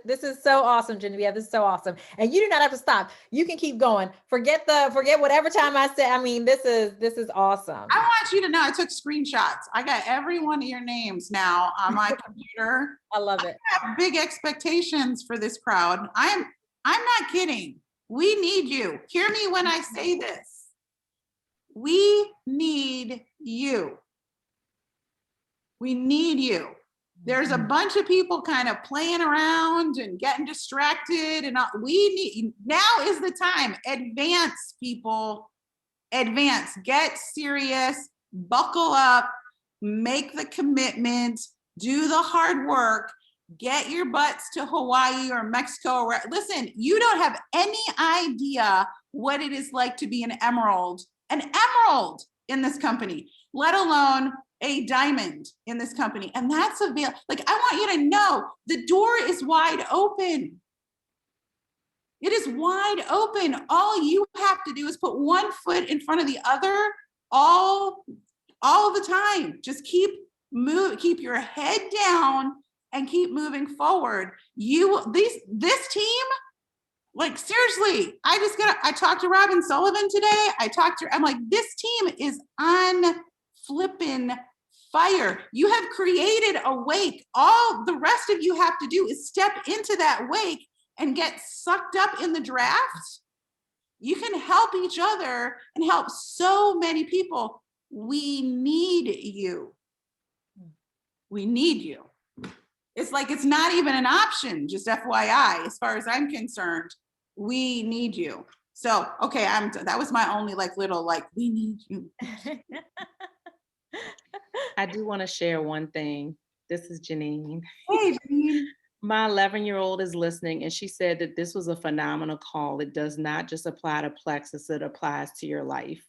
This is so awesome, Genevieve. This is so awesome. And you do not have to stop. You can keep going. Forget whatever time I said. I mean, this is awesome. I want you to know I took screenshots. I got every one of your names now on my computer. I love it. I have big expectations for this crowd. I'm not kidding. We need you. Hear me when I say this. We need you. We need you. There's a bunch of people kind of playing around and getting distracted, and now is the time. Advance, people. Advance. Get serious. Buckle up. Make the commitment. Do the hard work. Get your butts to Hawaii or Mexico. Listen, you don't have any idea what it is like to be an emerald in this company, let alone a diamond in this company. And that's available. Like, I want you to know the door is wide open. It is wide open. All you have to do is put one foot in front of the other all the time. Just keep your head down and keep moving forward. This team, like, seriously, I talked to Robin Sullivan today. I'm like, this team is on flipping fire. You have created a wake. All the rest of you have to do is step into that wake and get sucked up in the draft. You can help each other and help so many people. We need you. We need you. It's like, it's not even an option, just FYI, as far as I'm concerned. We need you. So, okay, that was my only we need you. I do want to share one thing. This is Janine. Hey, Janine. My 11-year-old is listening, and she said that this was a phenomenal call. It does not just apply to Plexus, it applies to your life.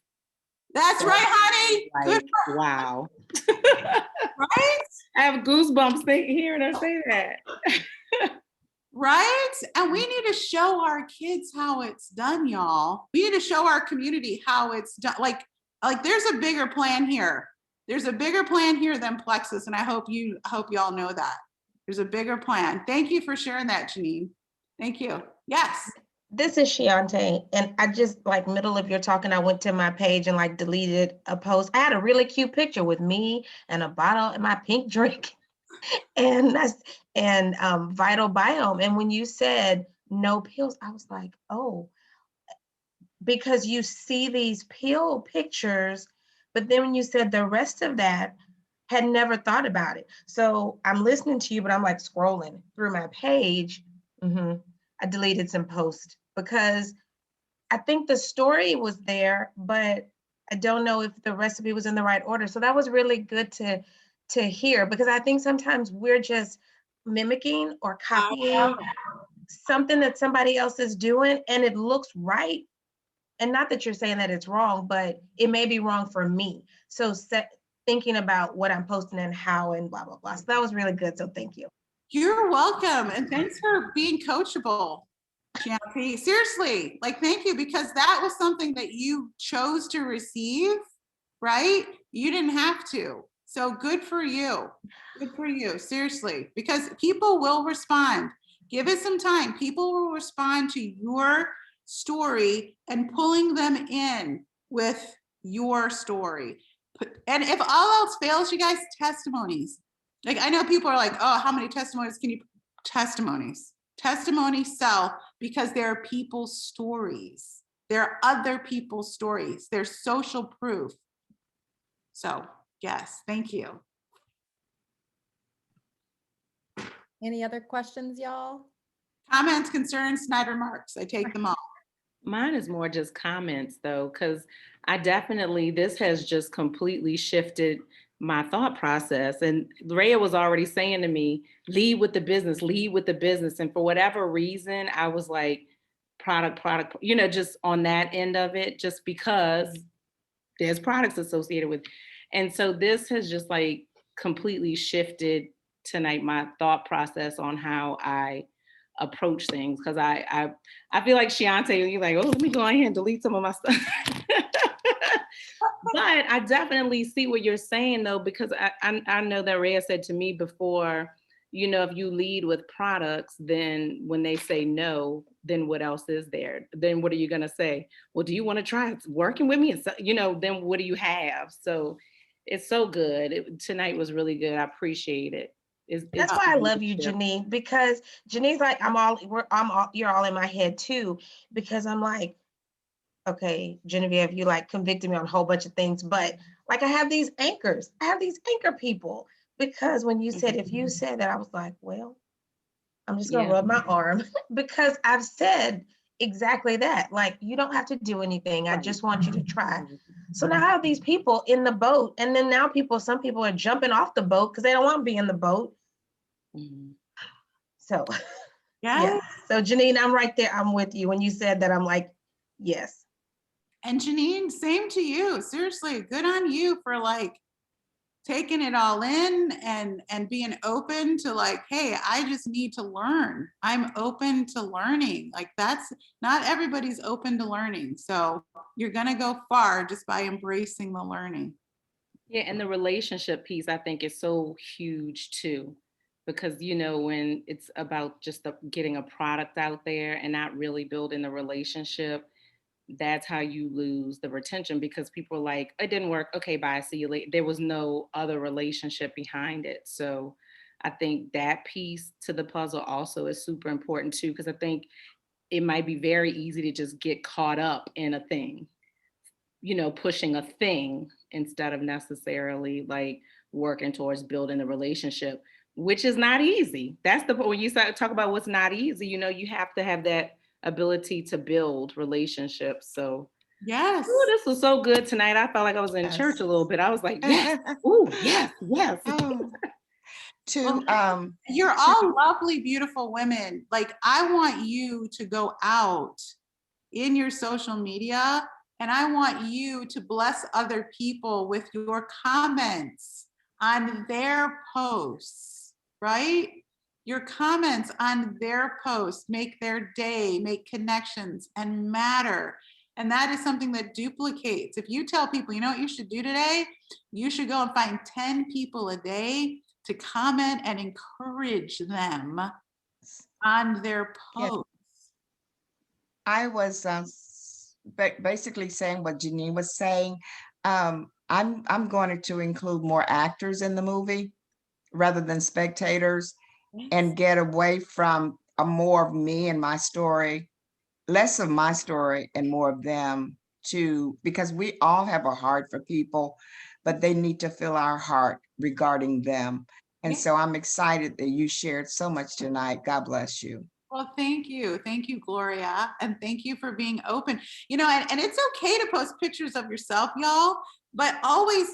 That's right, honey. Like, wow. Right? I have goosebumps hearing her say that. Right? And we need to show our kids how it's done, y'all. We need to show our community how it's done. Like there's a bigger plan here. There's a bigger plan here than Plexus, and I hope y'all know that. There's a bigger plan. Thank you for sharing that, Janine. Thank you. Yes. This is Shiante, and I just, middle of your talking, I went to my page and deleted a post. I had a really cute picture with me and a bottle and my pink drink and Vital Biome. And when you said no pills, I was like, oh, because you see these pill pictures, but then when you said the rest of that, had never thought about it. So I'm listening to you, but I'm scrolling through my page. I deleted some posts because I think the story was there, but I don't know if the recipe was in the right order. So that was really good to hear, because I think sometimes we're just mimicking or copying something that somebody else is doing and it looks right. And not that you're saying that it's wrong, but it may be wrong for me. So thinking about what I'm posting and how and blah, blah, blah. So that was really good. So thank you. You're welcome. And thanks for being coachable, Chianti. Seriously, thank you, because that was something that you chose to receive, right? You didn't have to. So good for you. Good for you. Seriously, because people will respond. Give it some time. People will respond to your story and pulling them in with your story. And if all else fails, you guys, testimonies. Like, I know people are like, oh, how many testimonies can you? Testimonies. Testimonies sell because they're people's stories. They're other people's stories. They're social proof. So, yes, thank you. Any other questions, y'all? Comments, concerns, snide remarks. I take them all. Mine is more just comments though, because I definitely, this has just completely shifted my thought process. And Rhea was already saying to me, lead with the business, lead with the business. And for whatever reason, I was like, product, just on that end of it, just because there's products associated with. And so this has just like completely shifted tonight my thought process on how I approach things, because I feel like Shiante, you're like, oh, let me go ahead and delete some of my stuff. But I definitely see what you're saying though, because I know that Rhea said to me before, if you lead with products, then when they say no, then what else is there? Then what are you gonna say? Well, do you want to try working with me? And so, then what do you have? So it's so good. Tonight was really good. I appreciate it. That's why I love you, Genevieve, because Genevive's like, you're all in my head too, because I'm like, okay, Genevieve, you like convicted me on a whole bunch of things, but like I have these anchors. I have these anchor people, because when you said, if you said that, I was like, well, I'm just gonna rub my arm because I've said exactly that. Like, you don't have to do anything. I just want you to try. So now I have these people in the boat, and then now some people are jumping off the boat because they don't want to be in the boat. So yeah. So Janine, I'm right there. I'm with you. When you said that, I'm like, yes. And Janine, same to you. Seriously, good on you for like taking it all in and being open to like, hey, I just need to learn. I'm open to learning. Like, that's not everybody's open to learning. So you're gonna go far just by embracing the learning. Yeah, and the relationship piece I think is so huge too, because when it's about just getting a product out there and not really building the relationship, that's how you lose the retention, because people are like, it didn't work. Okay, bye. See you later. There was no other relationship behind it. So I think that piece to the puzzle also is super important too, because I think it might be very easy to just get caught up in a thing, pushing a thing instead of necessarily like working towards building the relationship, which is not easy. That's when you start to talk about what's not easy, you have to have that ability to build relationships. So yes. Ooh, this was so good tonight. I felt like I was in church a little bit. I was like, yes, ooh, yes. You're all lovely, beautiful women. Like, I want you to go out in your social media, and I want you to bless other people with your comments on their posts, right? Your comments on their posts make their day, make connections, and matter. And that is something that duplicates. If you tell people, you know what you should do today? You should go and find 10 people a day to comment and encourage them on their posts. I was basically saying what Janine was saying. I'm going to include more actors in the movie rather than spectators, and get away from more of me and my story, less of my story and more of them too, because we all have a heart for people, but they need to feel our heart regarding them. And so I'm excited that you shared so much tonight. God bless you. Well, thank you. Thank you, Gloria. And thank you for being open. And it's okay to post pictures of yourself, y'all, but always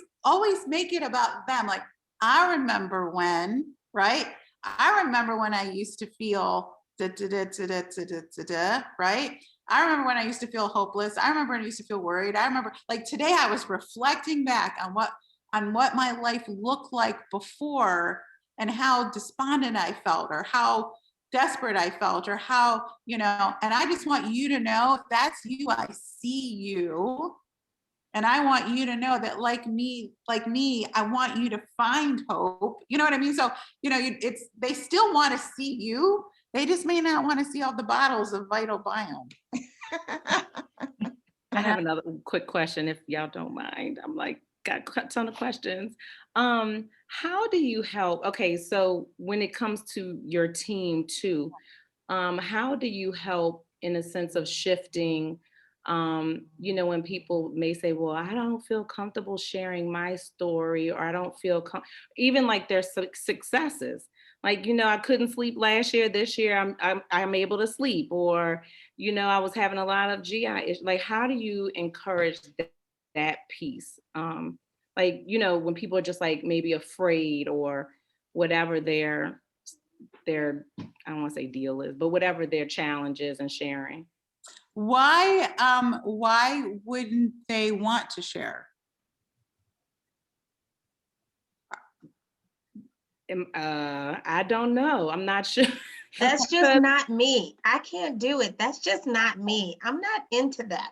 make it about them. Like, I remember when, right? I remember when I used to feel right? I remember when I used to feel hopeless. I remember when I used to feel worried. I remember, like, today I was reflecting back on what my life looked like before, and how despondent I felt, or how desperate I felt, or how, and I just want you to know, if that's you, I see you. And I want you to know that like me, I want you to find hope. You know what I mean? So, they still want to see you. They just may not want to see all the bottles of Vital Biome. I have another quick question, if y'all don't mind. I'm like, got a ton of questions. How do you help? Okay, so when it comes to your team too, how do you help in a sense of shifting? When people may say, well, I don't feel comfortable sharing my story, or I don't feel even like their successes. Like, I couldn't sleep last year. This year, I'm able to sleep. Or, I was having a lot of GI issues. Like, how do you encourage that piece? When people are just like maybe afraid, or whatever their I don't want to say deal is, but whatever their challenge is in sharing. Why wouldn't they want to share? I don't know. I'm not sure. That's just not me. I can't do it. That's just not me. I'm not into that.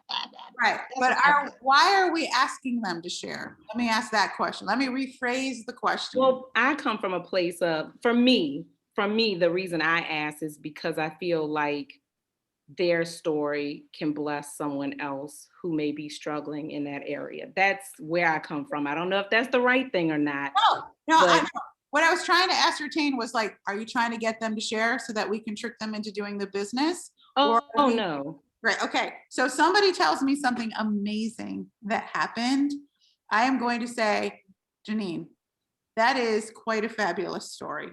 Right. But why are we asking them to share? Let me ask that question. Let me rephrase the question. Well, I come from a place of, for me, the reason I ask is because I feel like their story can bless someone else who may be struggling in that area. That's where I come from. I don't know if that's the right thing or not. No, I know. What I was trying to ascertain was like, are you trying to get them to share so that we can trick them into doing the business? Oh, no. Right. Okay. So somebody tells me something amazing that happened. I am going to say, Janine, that is quite a fabulous story.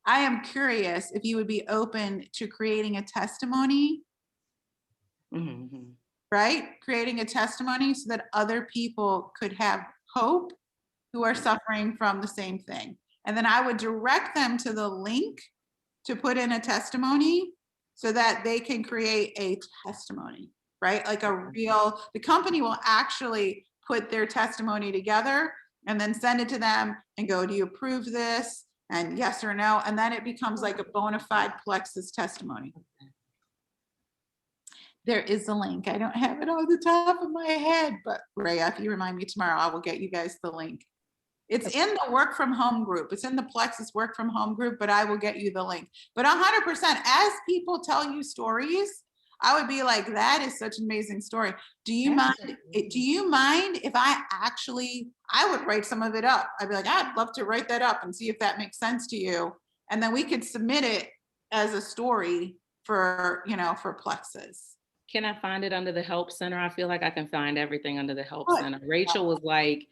I am curious if you would be open to creating a testimony, Mm-hmm. right? Creating a testimony so that other people could have hope who are suffering from the same thing. And then I would direct them to the link to put in a testimony so that they can create a testimony, right? Like the company will actually put their testimony together and then send it to them and go, do you approve this? And yes or no. And then it becomes like a bona fide Plexus testimony. There is a link. I don't have it on the top of my head, but Rhea, if you remind me tomorrow, I will get you guys the link. It's in the work from home group. It's in the Plexus work from home group, but I will get you the link. But 100%, as people tell you stories, I would be like, that is such an amazing story. Do you mind if I would write some of it up. I'd be like, I'd love to write that up and see if that makes sense to you. And then we could submit it as a story for Plexus. Can I find it under the help center? I feel like I can find everything under the help center. Rachel was like,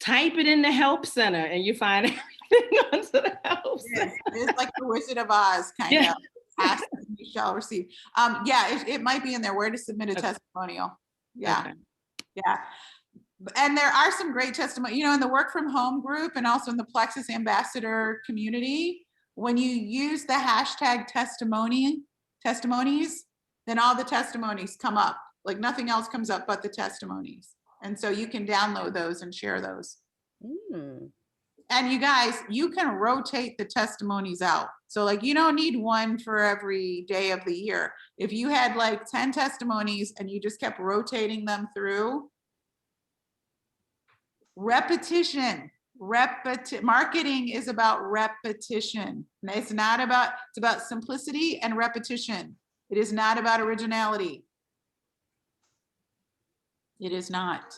type it in the help center and you find everything under the help center. It's like the Wizard of Oz kind of. Ask and you shall receive. It might be in there where to submit a testimonial. Yeah. And there are some great testimonies, in the work from home group and also in the Plexus ambassador community. When you use the hashtag testimonies, then all the testimonies come up. Like nothing else comes up but the testimonies. And so you can download those and share those. And you guys, you can rotate the testimonies out. So like, you don't need one for every day of the year. If you had like 10 testimonies and you just kept rotating them through, repetition, marketing is about repetition. It's about simplicity and repetition. It is not about originality. It is not.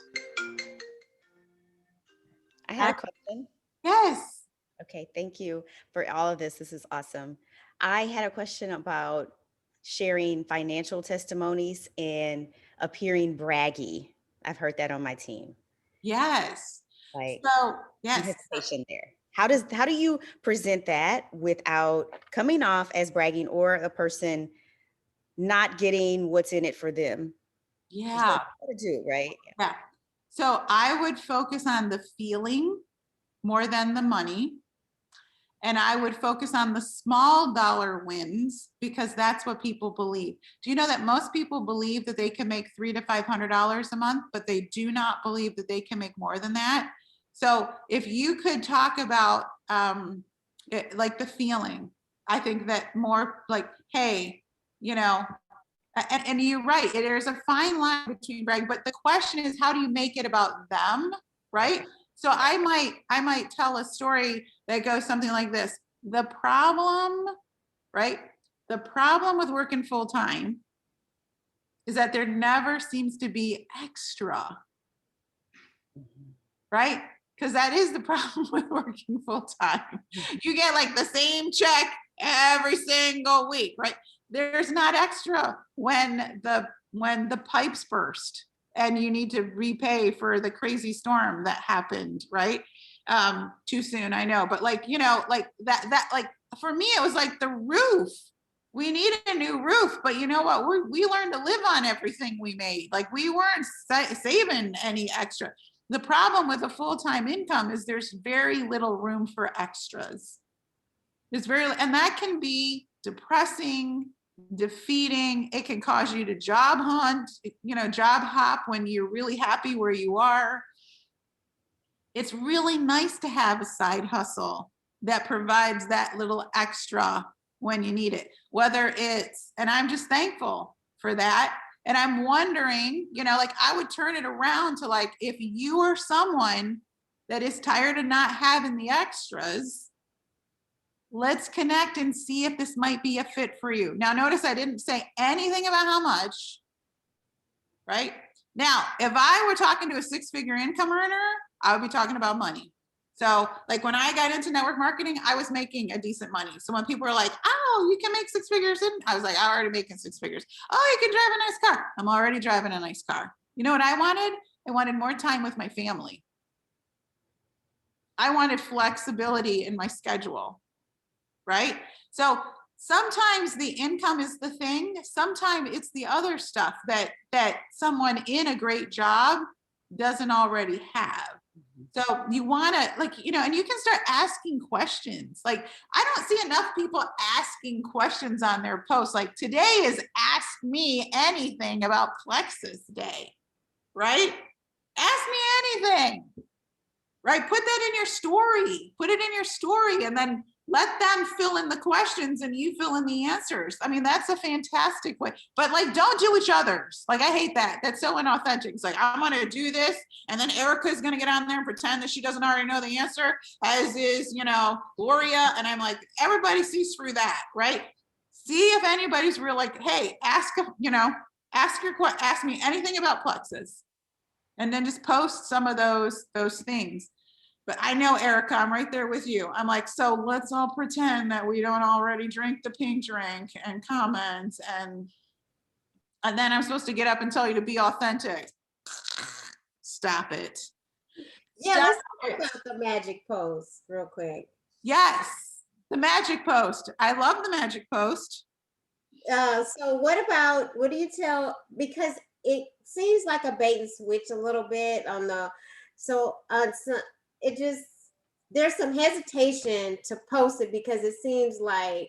I had a question. Yes. Okay, thank you for all of this. This is awesome. I had a question about sharing financial testimonies and appearing braggy. I've heard that on my team. Yes. Like, so yes. Hesitation there. How do you present that without coming off as bragging or a person not getting what's in it for them? Yeah. To do, right? Yeah. So I would focus on the feeling more than the money. And I would focus on the small dollar wins because that's what people believe. Do you know that most people believe that they can make $300 to $500 a month, but they do not believe that they can make more than that? So if you could talk about like the feeling, I think that more like, hey, and you're right, there's a fine line between brag, but the question is, how do you make it about them, right? So I might tell a story that goes something like this. The problem right? The problem with working full-time is that there never seems to be extra, right? Because that is the problem with working full-time. You get like the same check every single week, right? There's not extra when the pipes burst and you need to repay for the crazy storm that happened, right? Too soon, I know, but like, you know, like that like for me, it was like the roof. We needed a new roof, but you know what? We learned to live on everything we made. Like we weren't saving any extra. The problem with a full-time income is there's very little room for extras. There's and that can be depressing, defeating. It can cause you to job hunt, you know, job hop when you're really happy where you are. It's really nice to have a side hustle that provides that little extra when you need it, whether it's, and I'm just thankful for that. And I'm wondering, you know, like I would turn it around to like, if you are someone that is tired of not having the extras, let's connect and see if this might be a fit for you. Now, notice I didn't say anything about how much, right? Now, if I were talking to a six-figure income earner, I would be talking about money. So like when I got into network marketing, I was making a decent money. So when people were like, oh, you can make six figures, I was like, I'm already making six figures. Oh, you can drive a nice car. I'm already driving a nice car. You know what I wanted? I wanted more time with my family. I wanted flexibility in my schedule, right? So sometimes the income is the thing. Sometimes it's the other stuff that someone in a great job doesn't already have. So you want to, like, you know, and you can start asking questions. Like, I don't see enough people asking questions on their posts. Like today is Ask Me Anything about Plexus Day, right? Ask me anything, right? Put that in your story. Put it in your story and then let them fill in the questions and you fill in the answers. I mean, that's a fantastic way, but like, don't do each other's. Like, I hate that. That's so inauthentic. It's like, I'm going to do this. And then Erica's going to get on there and pretend that she doesn't already know the answer, as is, you know, Gloria. And I'm like, everybody sees through that, right? See if anybody's real, like, hey, ask, you know, ask me anything about Plexus. And then just post some of those things. But I know, Erica, I'm right there with you. I'm like, so let's all pretend that we don't already drink the pink drink and comment. And then I'm supposed to get up and tell you to be authentic. Stop it. Yeah, Stop let's talk about the magic post real quick. Yes, the magic post. I love the magic post. So what do you tell, because it seems like a bait and switch a little bit on the, so it just, there's some hesitation to post it because it seems like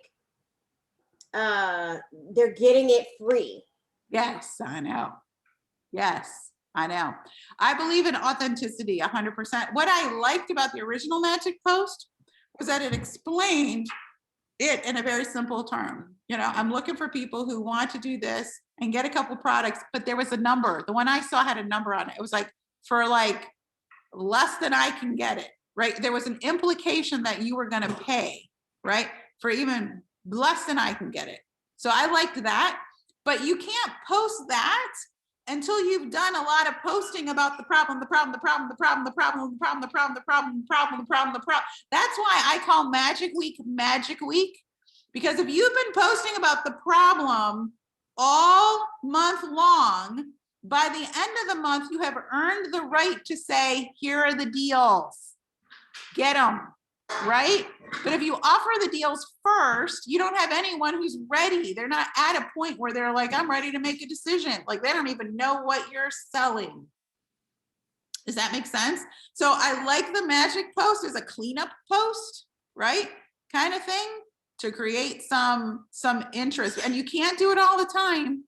they're getting it free. Yes, I know. Yes, I know. I believe in authenticity 100%. What I liked about the original magic post was that it explained it in a very simple term. You know, I'm looking for people who want to do this and get a couple products, but there was a number. The one I saw had a number on it. It was like, for like less than I can get it, right? There was an implication that you were going to pay, right? For even less than I can get it. So I liked that, but you can't post that until you've done a lot of posting about the problem. That's why I call Magic Week, because if you've been posting about the problem all month long, by the end of the month, you have earned the right to say, here are the deals, get them, right? But if you offer the deals first, you don't have anyone who's ready. They're not at a point where they're like, I'm ready to make a decision. Like they don't even know what you're selling. Does that make sense? So I like the magic post as a cleanup post, right? Kind of thing to create some interest. And you can't do it all the time.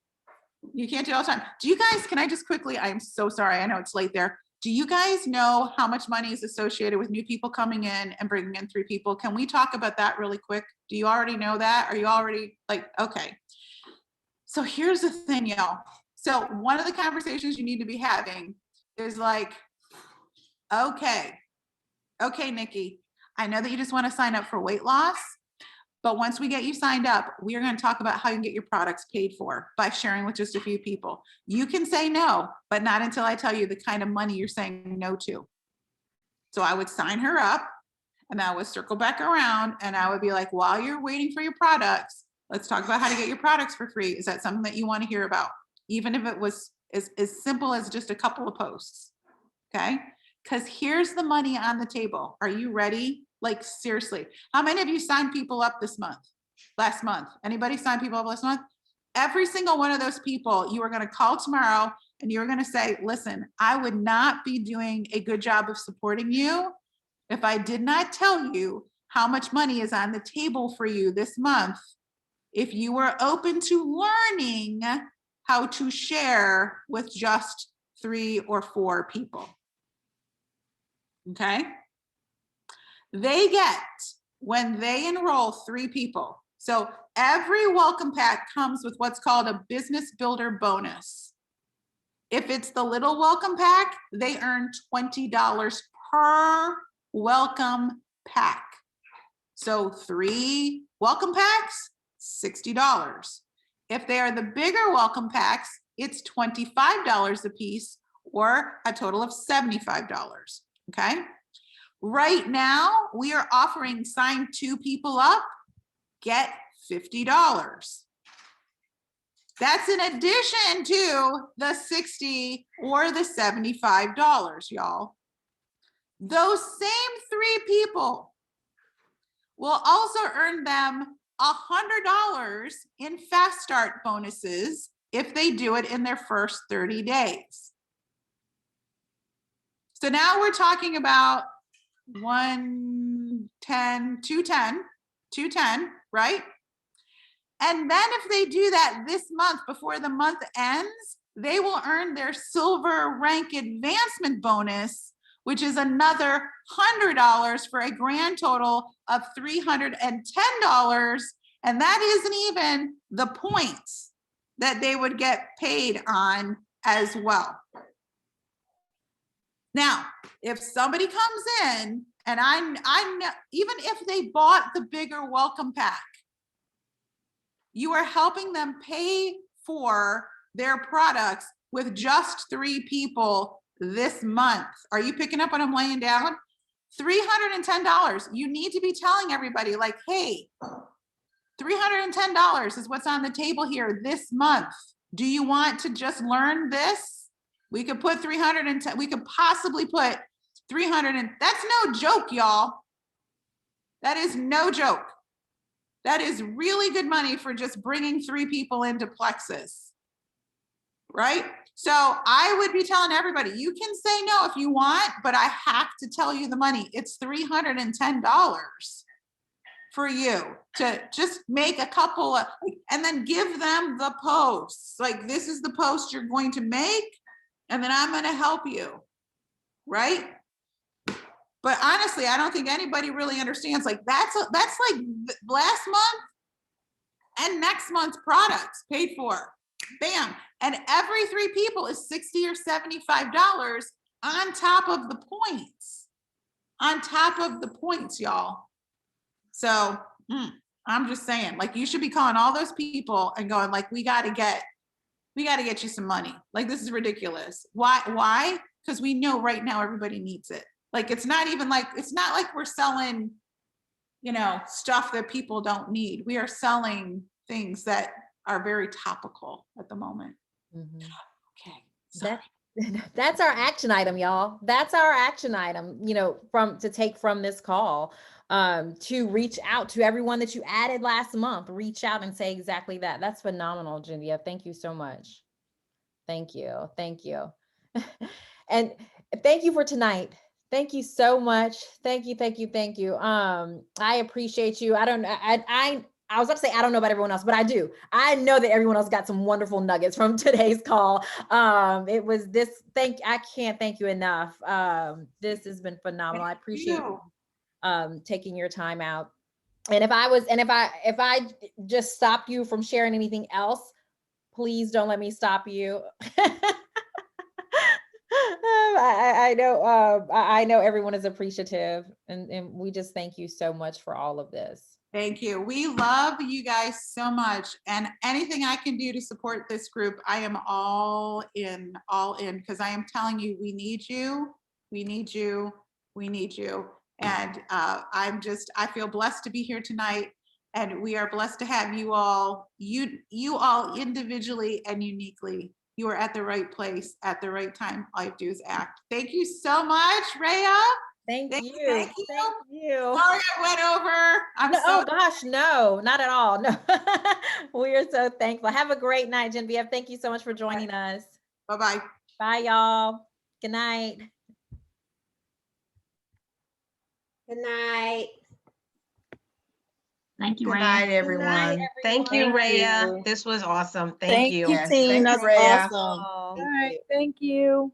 You can't do it all the time. Do you guys, can I just quickly, I'm so sorry, I know it's late there. Do you guys know how much money is associated with new people coming in and bringing in 3 people? Can we talk about that really quick? Do you already know that? Are you already like, okay. So here's the thing, y'all. So one of the conversations you need to be having is like, okay, Nikki, I know that you just want to sign up for weight loss, But once we get you signed up, we are going to talk about how you can get your products paid for by sharing with just a few people. You can say no, but not until I tell you the kind of money you're saying no to. So I would sign her up, and I would circle back around, and I would be like, while you're waiting for your products, let's talk about how to get your products for free. Is that something that you want to hear about? Even if it was as simple as just a couple of posts. Okay? Because here's the money on the table. Are you ready? Like, seriously, how many of you signed people up this month? Last month? Anybody signed people up last month? Every single one of those people, you are going to call tomorrow and you're going to say, listen, I would not be doing a good job of supporting you if I did not tell you how much money is on the table for you this month. If you were open to learning how to share with just 3 or 4 people. Okay? They get, when they enroll 3 people, so every welcome pack comes with what's called a business builder bonus. If it's the little welcome pack, they earn $20 per welcome pack. So 3 welcome packs, $60. If they are the bigger welcome packs, it's $25 a piece, or a total of $75. Okay? Right now, we are offering sign 2 people up, get $50. That's in addition to the $60 or the $75, y'all. Those same 3 people will also earn them $100 in Fast Start bonuses if they do it in their first 30 days. So now we're talking about 110, 210, right? And then if they do that this month before the month ends, they will earn their silver rank advancement bonus, which is another $100 for a grand total of $310. And that isn't even the points that they would get paid on as well. Now, if somebody comes in and I know, even if they bought the bigger welcome pack, you are helping them pay for their products with just 3 people this month. Are you picking up what I'm laying down? $310. You need to be telling everybody, like, hey, $310 is what's on the table here this month. Do you want to just learn this? We could put 310, we could possibly put 300, and that's no joke, y'all. That is no joke. That is really good money for just bringing 3 people into Plexus, right? So I would be telling everybody, you can say no if you want, but I have to tell you the money. It's $310 for you to just make a couple of, and then give them the posts. Like, this is the post you're going to make, and then I'm going to help you, right? But honestly, I don't think anybody really understands. Like, that's like last month and next month's products paid for. Bam. And every 3 people is $60 or $75 on top of the points. On top of the points, y'all. So I'm just saying, like, you should be calling all those people and going, like, we got to get you some money. Like, this is ridiculous. Why? Because we know right now everybody needs it. Like, it's not like we're selling, stuff that people don't need. We are selling things that are very topical at the moment. Mhm. Okay. Sorry. That's our action item, y'all. That's our action item, to take from this call, to reach out to everyone that you added last month. Reach out and say exactly that. That's phenomenal, Genevieve. Thank you so much. Thank you. Thank you. And thank you for tonight. Thank you so much. Thank you. Thank you. Thank you. I appreciate you. I was about to say, I don't know about everyone else, but I do. I know that everyone else got some wonderful nuggets from today's call. It was this, I can't thank you enough. This has been phenomenal. I appreciate you taking your time out. And if I just stopped you from sharing anything else, please don't let me stop you. I know, I know everyone is appreciative, and we just thank you so much for all of this. Thank you. We love you guys so much. And anything I can do to support this group, I am all in, because I am telling you, we need you. We need you. We need you. And I feel blessed to be here tonight. And we are blessed to have you all, you all individually and uniquely. You are at the right place at the right time. All you have to do is act. Thank you so much, Rhea. Thank Thank you. thank you. Thank you. Sorry I went over. I'm No, so oh gosh, no, not at all. No, we are so thankful. Have a great night, Genevieve. Thank you so much for joining us. bye-bye. Bye, y'all. Good night. Good night. Thank you, Good Rhea. night, everyone. Thank you, Thank Rhea. you. This was awesome. Thank Thank you. you, Yes, team. thank you, That's Rhea. awesome. Thank All right, you. thank you.